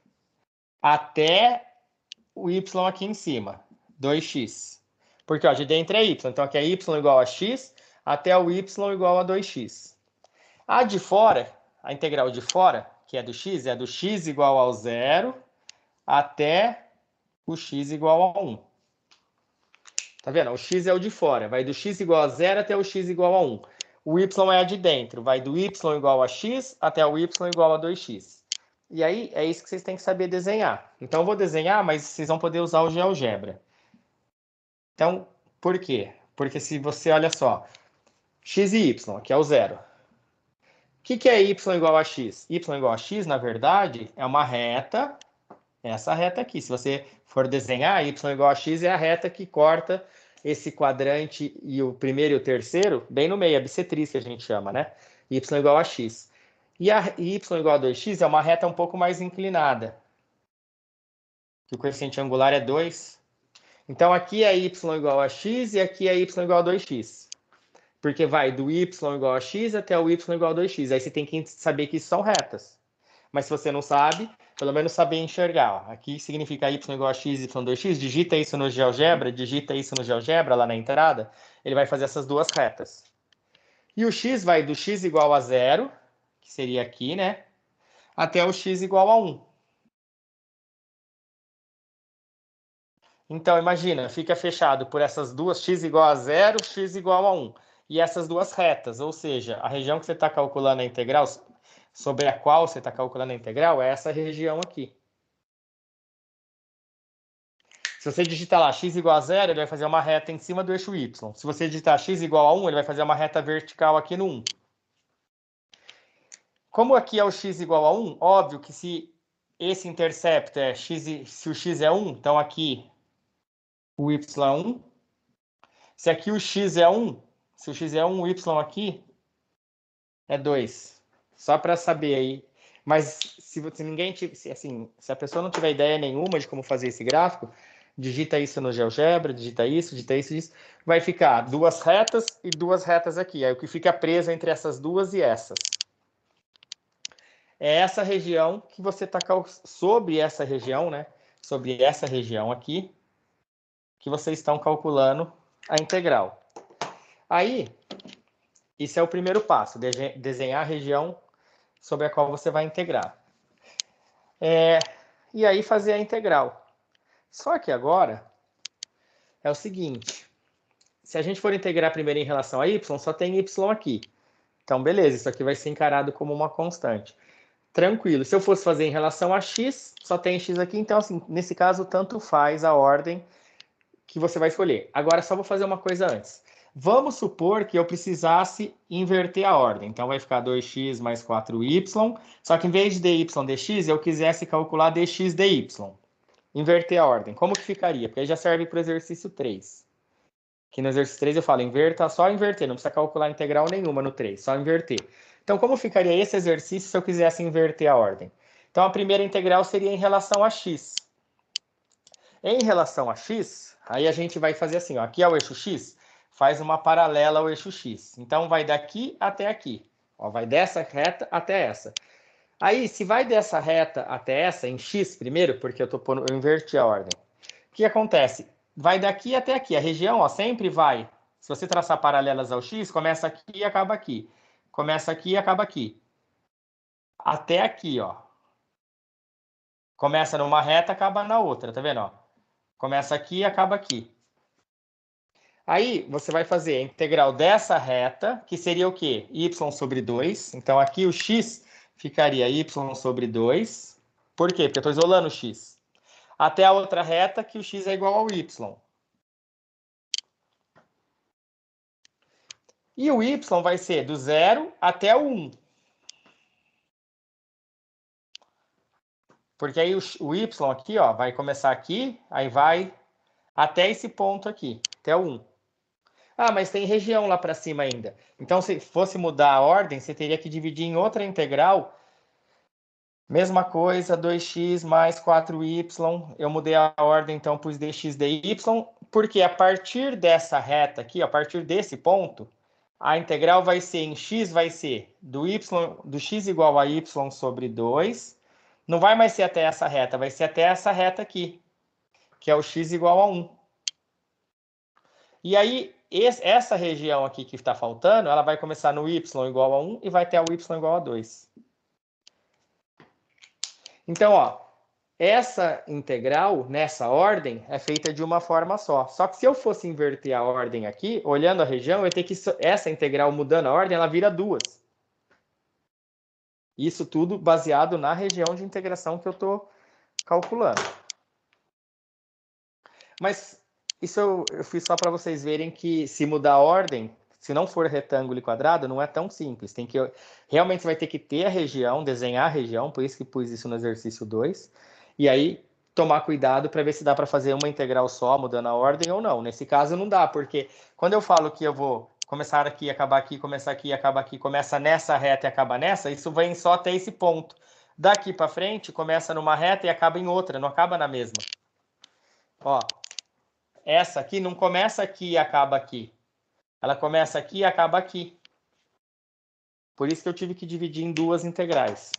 até o y aqui em cima, 2x. Porque ó, de dentro é y, então aqui é y igual a x até o y igual a 2x. A de fora, a integral de fora, que é do x igual ao 0 até o x igual a 1. Tá vendo? O x é o de fora, vai do x igual a 0 até o x igual a 1. O y é a de dentro, vai do y igual a x até o y igual a 2x. E aí, é isso que vocês têm que saber desenhar. Então, eu vou desenhar, mas vocês vão poder usar o GeoGebra. Então, por quê? Porque se você, olha só, x e y, que é o 0. O que é y igual a x? Y igual a x, na verdade, é uma reta, essa reta aqui. Se você for desenhar, y igual a x é a reta que corta esse quadrante e o primeiro e o terceiro, bem no meio, a bissetriz que a gente chama, né? Y igual a x. E a y igual a 2x é uma reta um pouco mais inclinada. Que o coeficiente angular é 2. Então, aqui é y igual a x e aqui é y igual a 2x. Porque vai do y igual a x até o y igual a 2x. Aí você tem que saber que isso são retas. Mas se você não sabe, pelo menos saber enxergar. Ó. Aqui significa y igual a x, y2x. Digita isso no GeoGebra, lá na entrada. Ele vai fazer essas duas retas. E o x vai do x igual a 0, que seria aqui, né? Até o x igual a 1. Então, imagina, fica fechado por essas duas, x igual a 0, x igual a 1. E essas duas retas, ou seja, a região que você está calculando a integral, sobre a qual você está calculando a integral, é essa região aqui. Se você digitar lá x igual a 0, ele vai fazer uma reta em cima do eixo y. Se você digitar x igual a 1, ele vai fazer uma reta vertical aqui no 1. Como aqui é o x igual a 1, óbvio que se esse intercepto é x, se o x é 1, então aqui o y é 1. Se aqui o x é 1, se o x é 1, o y aqui é 2. Só para saber aí. Mas se ninguém assim, se a pessoa não tiver ideia nenhuma de como fazer esse gráfico, digita isso no GeoGebra, digita isso, vai ficar duas retas e duas retas aqui. Aí o que fica preso entre essas duas e essas. É essa região que você está sobre essa região, né? Sobre essa região aqui, que vocês estão calculando a integral. Aí, isso é o primeiro passo, desenhar a região sobre a qual você vai integrar. E aí fazer a integral. Só que agora é o seguinte, se a gente for integrar primeiro em relação a y, só tem y aqui. Então, beleza, isso aqui vai ser encarado como uma constante. Tranquilo. Se eu fosse fazer em relação a x, só tem x aqui, então, assim, nesse caso, tanto faz a ordem que você vai escolher. Agora, só vou fazer uma coisa antes. Vamos supor que eu precisasse inverter a ordem. Então, vai ficar 2x mais 4y, só que em vez de dy dx, eu quisesse calcular dx dy. Inverter a ordem. Como que ficaria? Porque aí já serve para o exercício 3. Que no exercício 3 eu falo, inverta, só inverter, não precisa calcular integral nenhuma no 3, só inverter. Então, como ficaria esse exercício se eu quisesse inverter a ordem? Então, a primeira integral seria em relação a x. Em relação a x, aí a gente vai fazer assim, ó, aqui é o eixo x, faz uma paralela ao eixo x. Então, vai daqui até aqui. Ó, vai dessa reta até essa. Aí, se vai dessa reta até essa, em x primeiro, porque eu inverti a ordem. O que acontece? Vai daqui até aqui. A região, ó, sempre vai. Se você traçar paralelas ao x, começa aqui e acaba aqui. Começa aqui e acaba aqui. Até aqui, ó. Começa numa reta, acaba na outra, tá vendo? Ó? Começa aqui e acaba aqui. Aí, você vai fazer a integral dessa reta, que seria o quê? Y sobre 2. Então, aqui o x ficaria y sobre 2. Por quê? Porque eu estou isolando o x. Até a outra reta, que o x é igual ao y. E o y vai ser do 0 até o 1. Porque aí o y aqui, ó, vai começar aqui, aí vai até esse ponto aqui, até o 1. Ah, mas tem região lá para cima ainda. Então, se fosse mudar a ordem, você teria que dividir em outra integral. Mesma coisa, 2x mais 4y. Eu mudei a ordem, então pus dx dy, porque a partir dessa reta aqui, a partir desse ponto, a integral vai ser em x, vai ser do x igual a y sobre 2. Não vai mais ser até essa reta, vai ser até essa reta aqui, que é o x igual a 1. E aí, essa região aqui que está faltando, ela vai começar no y igual a 1 e vai até o y igual a 2. Então, ó, essa integral, nessa ordem, é feita de uma forma só. Só que se eu fosse inverter a ordem aqui, olhando a região, eu ia ter que essa integral mudando a ordem, ela vira 2. Isso tudo baseado na região de integração que eu estou calculando. Mas isso eu fiz só para vocês verem que se mudar a ordem, se não for retângulo e quadrado, não é tão simples. Realmente você vai ter que ter a região, desenhar a região, por isso que pus isso no exercício 2. E aí tomar cuidado para ver se dá para fazer uma integral só, mudando a ordem ou não. Nesse caso não dá, porque quando eu falo que eu vou começar aqui, acabar aqui, começar aqui, acabar aqui, começa nessa reta e acaba nessa, isso vem só até esse ponto. Daqui para frente, começa numa reta e acaba em outra, não acaba na mesma. Ó, essa aqui não começa aqui e acaba aqui. Ela começa aqui e acaba aqui. Por isso que eu tive que dividir em duas integrais.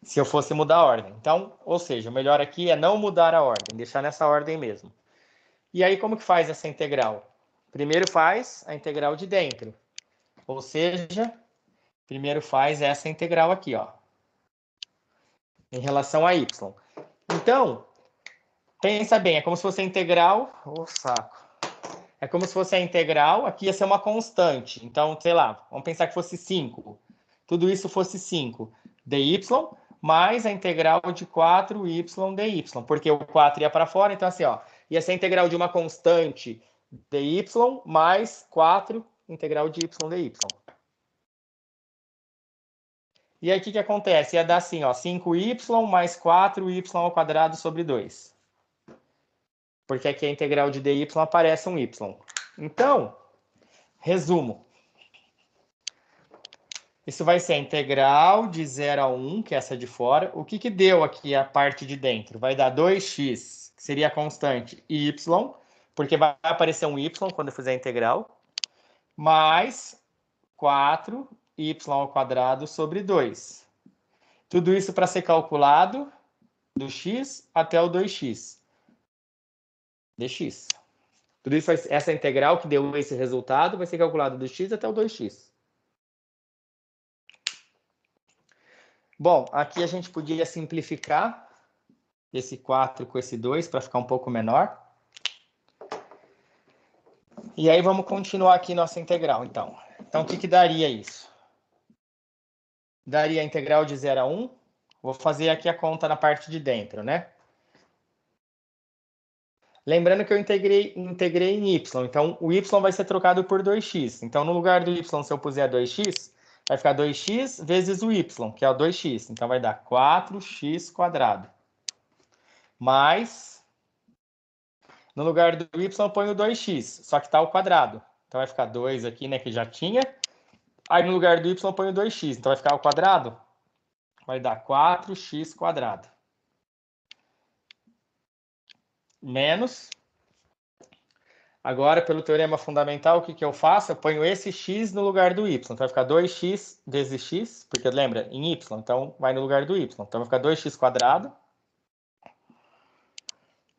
Se eu fosse mudar a ordem. Então, ou seja, o melhor aqui é não mudar a ordem, deixar nessa ordem mesmo. E aí, como que faz essa integral? Primeiro faz a integral de dentro. Ou seja, Primeiro faz essa integral aqui, ó. Em relação a y. Então, pensa bem, é como se fosse a integral... Ô, saco. É como se fosse a integral, aqui ia ser uma constante. Então, sei lá, vamos pensar que fosse 5. Tudo isso fosse 5 dy mais a integral de 4y dy. Porque o 4 ia para fora, então assim, ó, ia ser a integral de uma constante dy mais 4 integral de y dy. E aí, o que acontece? Ia dar assim, ó, 5y mais 4y ao quadrado sobre 2. Porque aqui a integral de dy aparece um y. Então, resumo. Isso vai ser a integral de 0 a 1, que é essa de fora. O que deu aqui a parte de dentro? Vai dar 2x, que seria a constante, y, porque vai aparecer um y quando eu fizer a integral, mais 4y ao quadrado sobre 2. Tudo isso para ser calculado do x até o 2x dx. Tudo isso, essa integral que deu esse resultado vai ser calculado do x até o 2x. Bom, aqui a gente podia simplificar esse 4 com esse 2 para ficar um pouco menor. E aí vamos continuar aqui nossa integral, então. Então, o que daria isso? Daria a integral de 0 a 1. Vou fazer aqui a conta na parte de dentro, né? Lembrando que eu integrei em y, então o y vai ser trocado por 2x. Então, no lugar do y, se eu puser 2x, vai ficar 2x vezes o y, que é o 2x. Então, vai dar 4x quadrado. Mais, no lugar do y, eu ponho 2x, só que está ao quadrado. Então, vai ficar 2 aqui, né, que já tinha. Aí, no lugar do y, eu ponho 2x. Então, vai ficar ao quadrado. Vai dar 4x quadrado. Menos. Agora, pelo teorema fundamental, o que eu faço? Eu ponho esse x no lugar do y. Então, vai ficar 2x vezes x, porque lembra, em y, então vai no lugar do y. Então, vai ficar 2x quadrado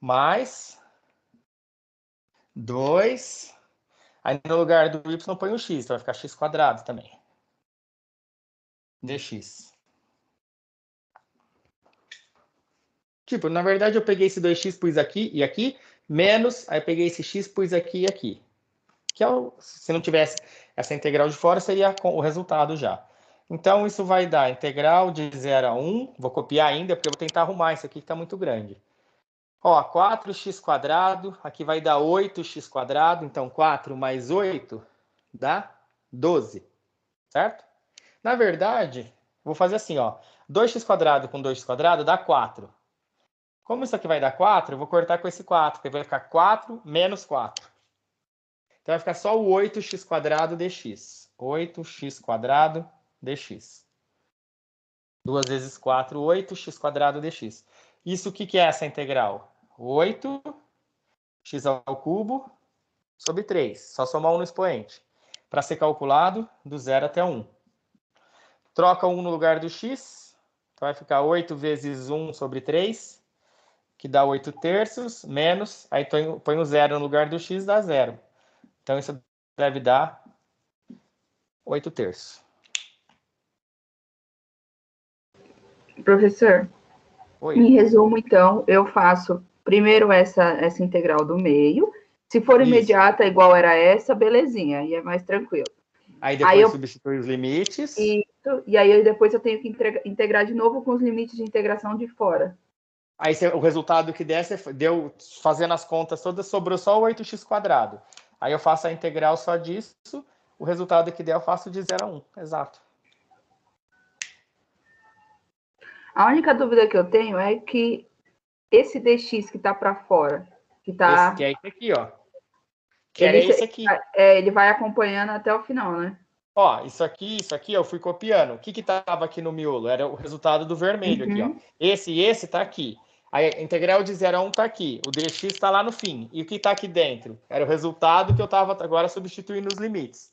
mais 2. Aí, no lugar do y, eu ponho o x. Então, vai ficar x quadrado também. Dx. Tipo, na verdade, eu peguei esse 2x, pus aqui e aqui, menos, aí eu peguei esse x, pus aqui e aqui. Que é se não tivesse essa integral de fora, seria o resultado já. Então, isso vai dar integral de 0 a 1. Vou copiar ainda, porque eu vou tentar arrumar isso aqui, que está muito grande. Ó, 4x quadrado, aqui vai dar 8x quadrado. Então, 4 mais 8 dá 12, certo? Na verdade, vou fazer assim, ó. 2x quadrado com 2x quadrado dá 4. Como isso aqui vai dar 4, eu vou cortar com esse 4, porque vai ficar 4 menos 4. Então, vai ficar só o 8x quadrado dx. 8x quadrado dx. 2 vezes 4, 8x quadrado dx. Isso, o que é essa integral? 8x ao cubo sobre 3. Só somar 1 no expoente. Para ser calculado, do 0 até 1. Troca 1 no lugar do x. Então, vai ficar 8 vezes 1 sobre 3, que dá 8 terços, menos, aí põe o 0 no lugar do x, dá 0. Então, isso deve dar 8 terços. Professor, Oi. em resumo, então, eu faço primeiro essa integral do meio. Se for imediata, igual era essa, belezinha, aí é mais tranquilo. Aí depois eu substitui os limites. Isso, e aí depois eu tenho que integrar de novo com os limites de integração de fora. Aí o resultado que deu, fazendo as contas todas, sobrou só o 8x quadrado. Aí eu faço a integral só disso, o resultado que der eu faço de 0 a 1, exato. A única dúvida que eu tenho é que esse dx que está para fora, que tá... Esse que é esse aqui, ó. Que era esse aqui. Ele vai acompanhando até o final, né? Ó, isso aqui eu fui copiando. O que estava aqui no miolo? Era o resultado do vermelho aqui, ó. Esse e esse tá aqui. A integral de 0 a 1 tá aqui. O dx está lá no fim. E o que está aqui dentro? Era o resultado que eu estava agora substituindo os limites.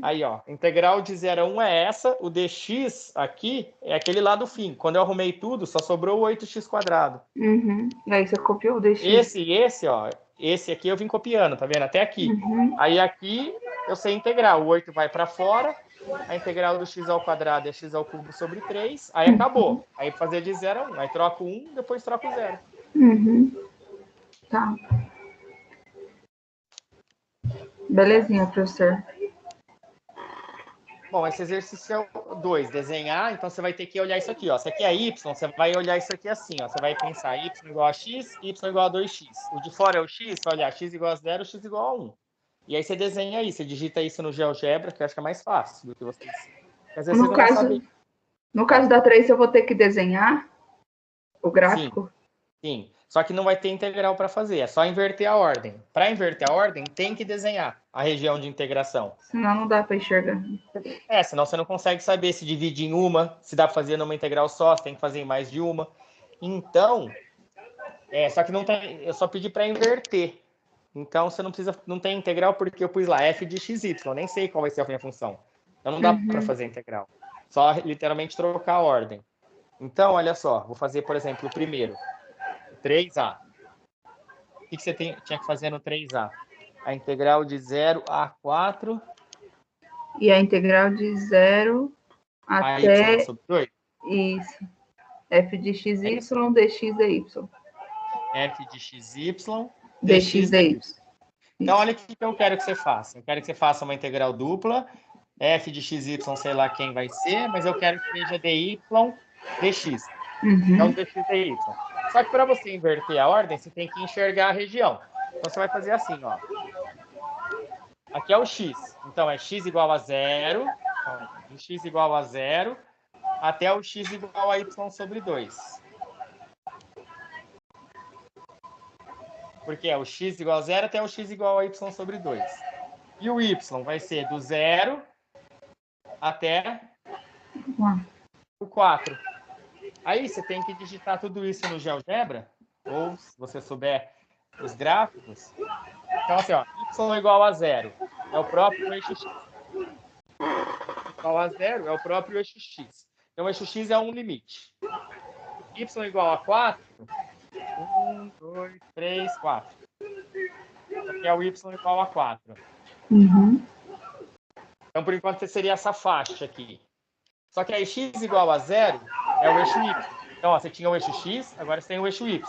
Aí, ó, integral de 0 a 1 é essa. O dx aqui é aquele lá do fim. Quando eu arrumei tudo, só sobrou o 8x quadrado. E aí você copiou o dx. Esse, ó. Esse aqui eu vim copiando, tá vendo? Até aqui. Aí aqui eu sei integrar. O 8 vai para fora a integral do x ao quadrado é x ao cubo sobre 3, aí acabou. Aí fazer de 0 a 1, aí troca o 1, depois troca o 0. Tá. Belezinha, professor. Bom, esse exercício é o 2, desenhar, então você vai ter que olhar isso aqui, ó. Isso aqui é y, você vai olhar isso aqui assim, ó. Você vai pensar y igual a x, y igual a 2x. O de fora é o x, você vai olhar x igual a 0, x igual a 1. E aí você desenha aí, você digita isso no GeoGebra, que eu acho que é mais fácil do que vocês. Às vezes vocês não vão saber. No caso da 3, eu vou ter que desenhar o gráfico? Sim. Só que não vai ter integral para fazer, é só inverter a ordem. Para inverter a ordem, tem que desenhar a região de integração. Senão não dá para enxergar. Senão você não consegue saber se divide em uma, se dá para fazer numa integral só, se tem que fazer em mais de uma. Então, só que não tem, eu só pedi para inverter. Então, você não tem integral porque eu pus lá f de xy, eu nem sei qual vai ser a minha função. Então, não dá para fazer integral. Só literalmente trocar a ordem. Então, olha só, vou fazer, por exemplo, o primeiro. 3a. O que você tinha que fazer no 3a? A integral de 0 a 4. E a integral de 0 até... y sobre 2? Isso. F de xy, dx dy. F de xy, dx dy. Então, olha o que eu quero que você faça. Eu quero que você faça uma integral dupla. F de xy, sei lá quem vai ser, mas eu quero que seja dy dx. Então, dx dy. Só que para você inverter a ordem, você tem que enxergar a região. Então, você vai fazer assim, ó. Aqui é o x. Então, é x igual a 0. Então, de x igual a 0 até o x igual a y sobre 2. Porque é o x igual a 0 até o x igual a y sobre 2. E o y vai ser do 0 até o 4. Aí você tem que digitar tudo isso no GeoGebra, ou se você souber os gráficos. Então, assim, ó, y igual a 0 é o próprio eixo x. Igual a 0 é o próprio eixo x. Então, o eixo x é um limite. Y igual a 4, 1, 2, 3, 4. Aqui é o y igual a 4. Então, por enquanto, seria essa faixa aqui. Só que aí x igual a 0 é o eixo y. Então, ó, você tinha o eixo x, agora você tem o eixo y.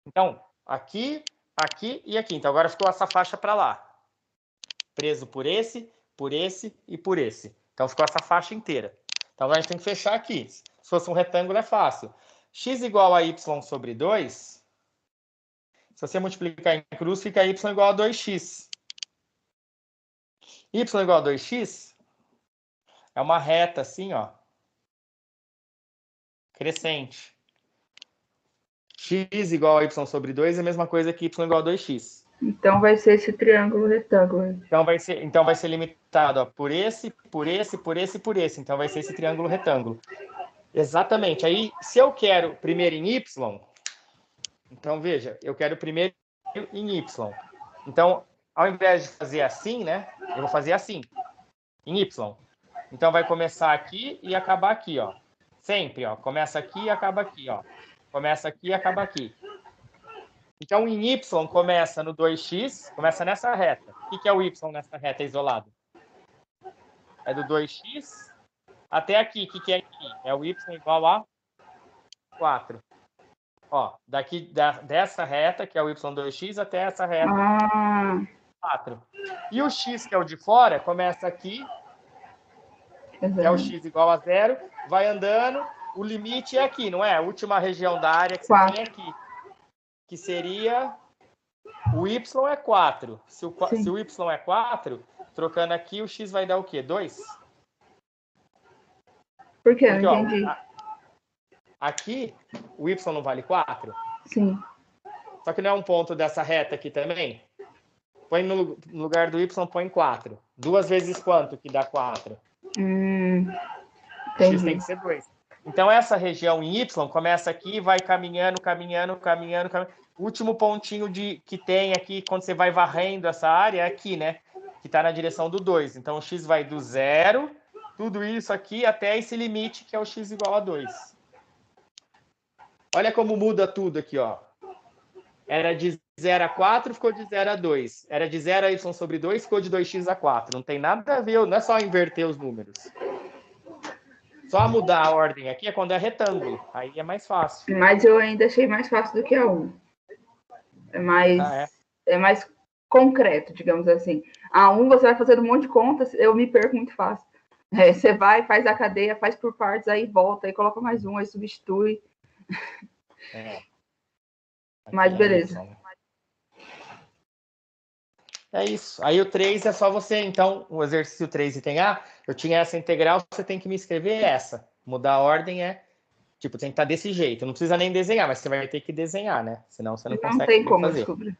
Então, aqui, aqui e aqui. Então, agora ficou essa faixa para lá. Preso por esse e por esse. Então, ficou essa faixa inteira. Então, agora a gente tem que fechar aqui. Se fosse um retângulo, é fácil. X igual a y sobre 2. Se você multiplicar em cruz, fica y igual a 2x. Y igual a 2x é uma reta assim, ó. Crescente. X igual a y sobre 2 é a mesma coisa que y igual a 2x. Então vai ser esse triângulo retângulo. Então vai ser limitado, ó, por esse. Então vai ser esse triângulo retângulo. Exatamente. Aí, se eu quero primeiro em y, então veja, eu quero primeiro em y. Então, ao invés de fazer assim, né, eu vou fazer assim, em y. Então vai começar aqui e acabar aqui, ó. Sempre, ó. Começa aqui e acaba aqui, ó. Começa aqui e acaba aqui. Então, em y começa no 2x, começa nessa reta. O que é o y nessa reta isolada? É do 2x até aqui. O que é aqui? É o y igual a 4. Ó, dessa reta, que é o y2x, até essa reta, 4. E o x, que é o de fora, começa aqui, que é o x igual a 0, vai andando, o limite é aqui, não é? A última região da área que você tem aqui. Que seria... O y é 4. Se o y é 4, trocando aqui, o x vai dar o quê? 2? Por quê? Porque, não entendi. Aqui, o y não vale 4? Sim. Só que não é um ponto dessa reta aqui também? Põe no lugar do y, põe 4. 2 vezes quanto que dá 4? X tem que ser 2. Então, essa região em y começa aqui e vai caminhando. O último pontinho que tem aqui, quando você vai varrendo essa área, é aqui, né? Que está na direção do 2. Então, o x vai do 0, tudo isso aqui, até esse limite, que é o x igual a 2. Olha como muda tudo aqui, ó. Era de 0 a 4, ficou de 0 a 2. Era de 0 a y sobre 2, ficou de 2x a 4. Não tem nada a ver, não é só inverter os números. Só mudar a ordem aqui é quando é retângulo. Aí é mais fácil. Mas eu ainda achei mais fácil do que a 1. É. É mais concreto, digamos assim. A 1 você vai fazendo um monte de contas, eu me perco muito fácil. Você vai, faz a cadeia, faz por partes, aí volta, aí coloca mais um, aí substitui. Mas beleza. É isso. Aí o 3 é só você, então, o exercício 3 item A, eu tinha essa integral, você tem que me escrever essa. Mudar a ordem tipo, tem que estar desse jeito. Não precisa nem desenhar, mas você vai ter que desenhar, né? Senão você não consegue fazer. Não tem como descobrir.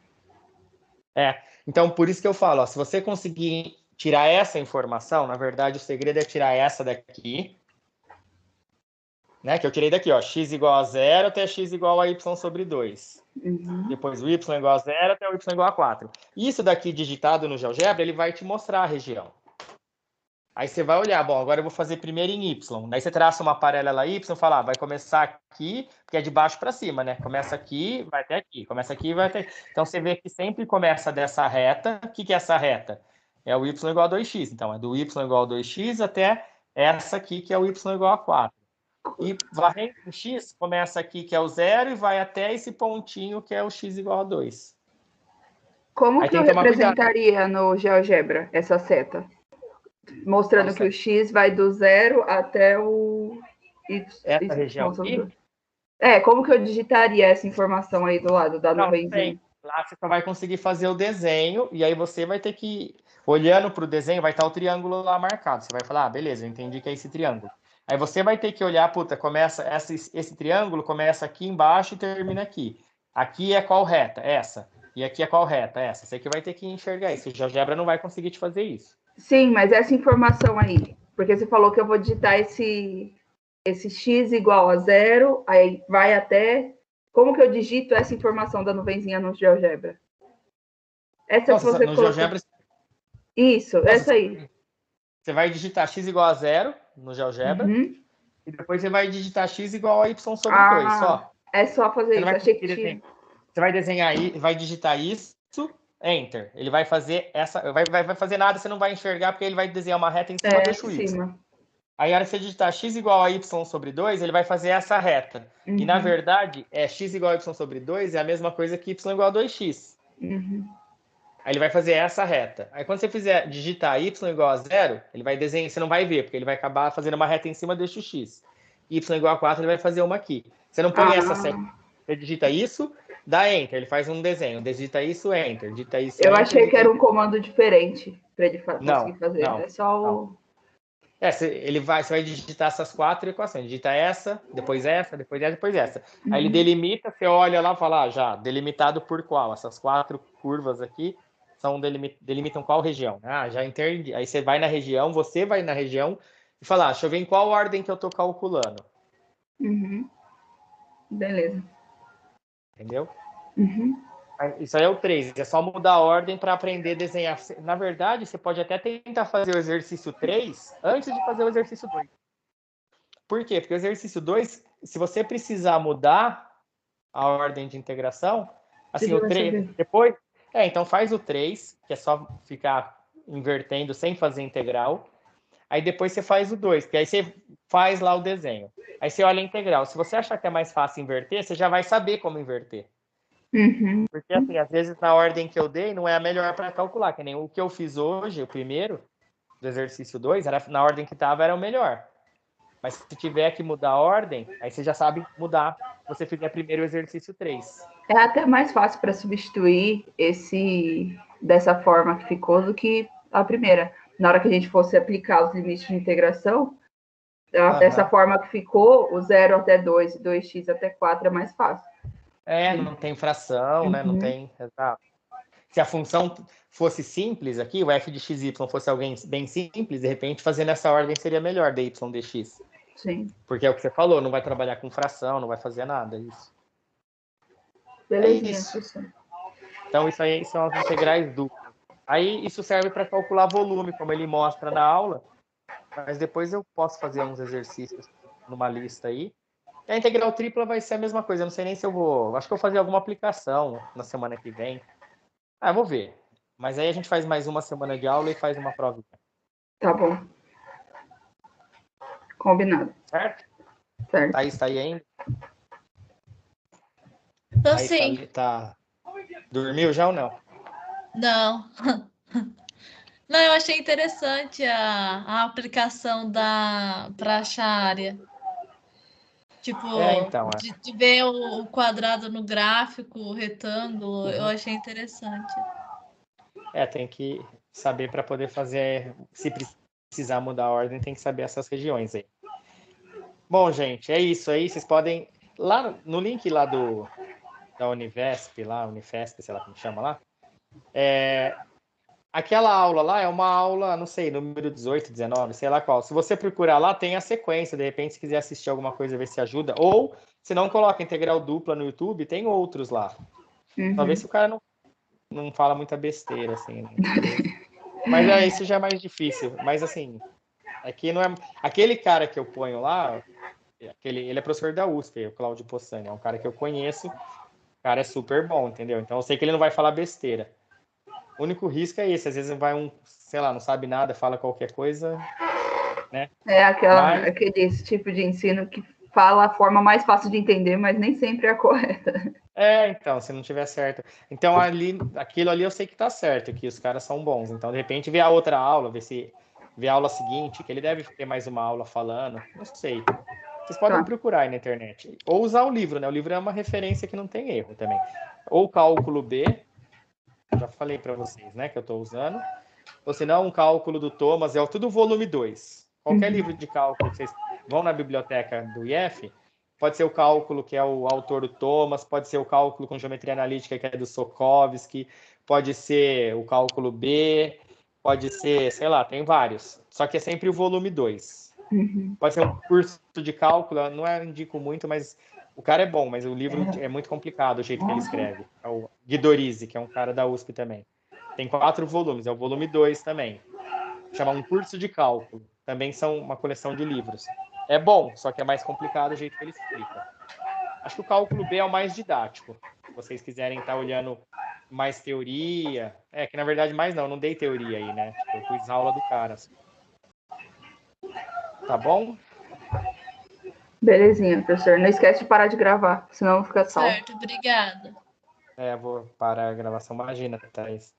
Então por isso que eu falo, ó, se você conseguir tirar essa informação, na verdade o segredo é tirar essa daqui, né? Que eu tirei daqui, ó, x igual a 0 até x igual a y sobre 2. Depois o y igual a 0 até o y igual a 4. Isso daqui digitado no GeoGebra, ele vai te mostrar a região. Aí você vai olhar, bom, agora eu vou fazer primeiro em y. Daí você traça uma paralela y e fala, vai começar aqui, porque é de baixo para cima, né? Começa aqui, vai até aqui. Começa aqui, vai até aqui. Então você vê que sempre começa dessa reta. O que é essa reta? É o y igual a 2x. Então é do y igual a 2x até essa aqui, que é o y igual a 4. E varrendo em x, começa aqui, que é o 0, e vai até esse pontinho, que é o x igual a 2. Como aí que eu representaria no GeoGebra essa seta? Mostrando que o x vai do 0 até o y. Essa região aqui? Como que eu digitaria essa informação aí do lado da nuvenzinha? Lá você só vai conseguir fazer o desenho, e aí você vai ter que, olhando para o desenho, vai estar o triângulo lá marcado. Você vai falar, beleza, eu entendi que é esse triângulo. Aí você vai ter que olhar, começa esse triângulo começa aqui embaixo e termina aqui. Aqui é qual reta? Essa. E aqui é qual reta? Essa. Você que vai ter que enxergar isso. O GeoGebra não vai conseguir te fazer isso. Sim, mas essa informação aí, porque você falou que eu vou digitar esse x igual a 0, aí vai até... Como que eu digito essa informação da nuvenzinha no GeoGebra? Essa que você no GeoGebra... Isso, essa aí. Você vai digitar x igual a 0 no GeoGebra, e depois você vai digitar x igual a y sobre 2, só. É só fazer isso, achei que tinha. Você vai desenhar aí, vai digitar isso, Enter. Ele vai fazer essa, vai fazer nada, você não vai enxergar, porque ele vai desenhar uma reta em cima, deixa o y. Aí, na hora que você digitar x igual a y sobre 2, ele vai fazer essa reta. E, na verdade, x igual a y sobre 2 é a mesma coisa que y igual a 2x. Aí ele vai fazer essa reta. Aí quando você digitar y igual a 0, ele vai desenhar, você não vai ver, porque ele vai acabar fazendo uma reta em cima, deixa o x. Y igual a 4, ele vai fazer uma aqui. Você não põe essa seta. Você digita isso, dá Enter, ele faz um desenho. Digita isso, Enter. Digita isso, Eu achei que era um comando diferente para ele conseguir fazer. Não, é só o... você vai digitar essas 4 equações. Digita essa, depois essa, depois essa, depois essa. Aí ele delimita, você olha lá e fala, já, delimitado por qual? Essas 4 curvas aqui delimitam qual região? Já entendi. Aí você vai na região e fala, deixa eu ver em qual ordem que eu tô calculando. Beleza. Entendeu? Isso aí é o 3. É só mudar a ordem para aprender a desenhar. Na verdade, você pode até tentar fazer o exercício 3 antes de fazer o exercício 2. Por quê? Porque o exercício 2, se você precisar mudar a ordem de integração, assim, o 3, depois... então faz o 3, que é só ficar invertendo sem fazer integral. Aí depois você faz o 2, que aí você faz lá o desenho. Aí você olha a integral. Se você achar que é mais fácil inverter, você já vai saber como inverter. Porque, assim, às vezes na ordem que eu dei não é a melhor para calcular, que nem o que eu fiz hoje, o primeiro, do exercício 2, na ordem que estava era o melhor. Mas se tiver que mudar a ordem, aí você já sabe mudar se você fizer primeiro o exercício 3. É até mais fácil para substituir dessa forma que ficou do que a primeira. Na hora que a gente fosse aplicar os limites de integração, dessa forma que ficou, o 0 até 2 e 2x até 4 é mais fácil. Não tem fração, né? Não tem... Exato. Se a função fosse simples aqui, o f de xy fosse alguém bem simples, de repente, fazendo essa ordem seria melhor, dy dx. Sim. Porque é o que você falou, não vai trabalhar com fração, não vai fazer nada, isso. Belezinha, isso. Então, isso aí são as integrais duplas. Aí, isso serve para calcular volume, como ele mostra na aula, mas depois eu posso fazer uns exercícios numa lista aí, A integral tripla vai ser a mesma coisa. Eu não sei nem se eu vou. Acho que eu vou fazer alguma aplicação na semana que vem. Ah, vou ver. Mas aí a gente faz mais uma semana de aula e faz uma prova. Tá bom. Combinado. Certo? Certo. Thaís tá aí ainda? Tô Thaís sim. tá... Dormiu já ou não? Não. Não, eu achei interessante a aplicação para achar a área. Tipo, Então. de ver o quadrado no gráfico, o retângulo, eu Uhum. achei interessante. Tem que saber para poder fazer. Se precisar mudar a ordem, tem que saber essas regiões aí. Bom, gente, é isso aí. Vocês podem. Lá no link lá da Univesp, Unifesp, sei lá como chama lá. Aquela aula lá é uma aula, não sei, número 18, 19, sei lá qual. Se você procurar lá, tem a sequência. De repente, se quiser assistir alguma coisa, ver se ajuda. Ou, se não, coloca integral dupla no YouTube, tem outros lá. Talvez se o cara não fala muita besteira, assim, né? Mas isso já é mais difícil. Mas, assim, aqui não é... Aquele cara que eu ponho lá, ele é professor da USP, o Cláudio Possani, é um cara que eu conheço. O cara é super bom, entendeu? Então, eu sei que ele não vai falar besteira. O único risco é esse. Às vezes vai sei lá, não sabe nada, fala qualquer coisa, né? Aquele tipo de ensino que fala a forma mais fácil de entender, mas nem sempre é a correta. Então, se não tiver certo. Então, aquilo ali eu sei que tá certo, que os caras são bons. Então, de repente, ver a outra aula, ver a aula seguinte, que ele deve ter mais uma aula falando, não sei. Vocês podem procurar aí na internet. Ou usar o livro, né? O livro é uma referência que não tem erro também. Ou cálculo B, já falei para vocês, né, que eu estou usando. Ou se não, um cálculo do Thomas, tudo volume 2. Qualquer livro de cálculo que vocês vão na biblioteca do IF, pode ser o cálculo que é o autor do Thomas, pode ser o cálculo com geometria analítica que é do Sokovsky, pode ser o cálculo B, pode ser, sei lá, tem vários. Só que é sempre o volume 2. Pode ser um curso de cálculo, não indico muito, mas o cara é bom, mas o livro é muito complicado, o jeito que ele escreve. É o Guidorizzi, que é um cara da USP também. Tem 4 volumes, é o volume 2 também. Chama Um Curso de Cálculo. Também são uma coleção de livros. É bom, só que é mais complicado o jeito que ele explica. Acho que o cálculo B é o mais didático. Se vocês quiserem estar olhando mais teoria. Que na verdade mais não dei teoria aí, né? Tipo, eu fiz aula do cara. Tá bom? Belezinha, professor. Não esquece de parar de gravar, senão fica salvo. Certo, obrigada. Vou parar a gravação. Imagina, Thaís.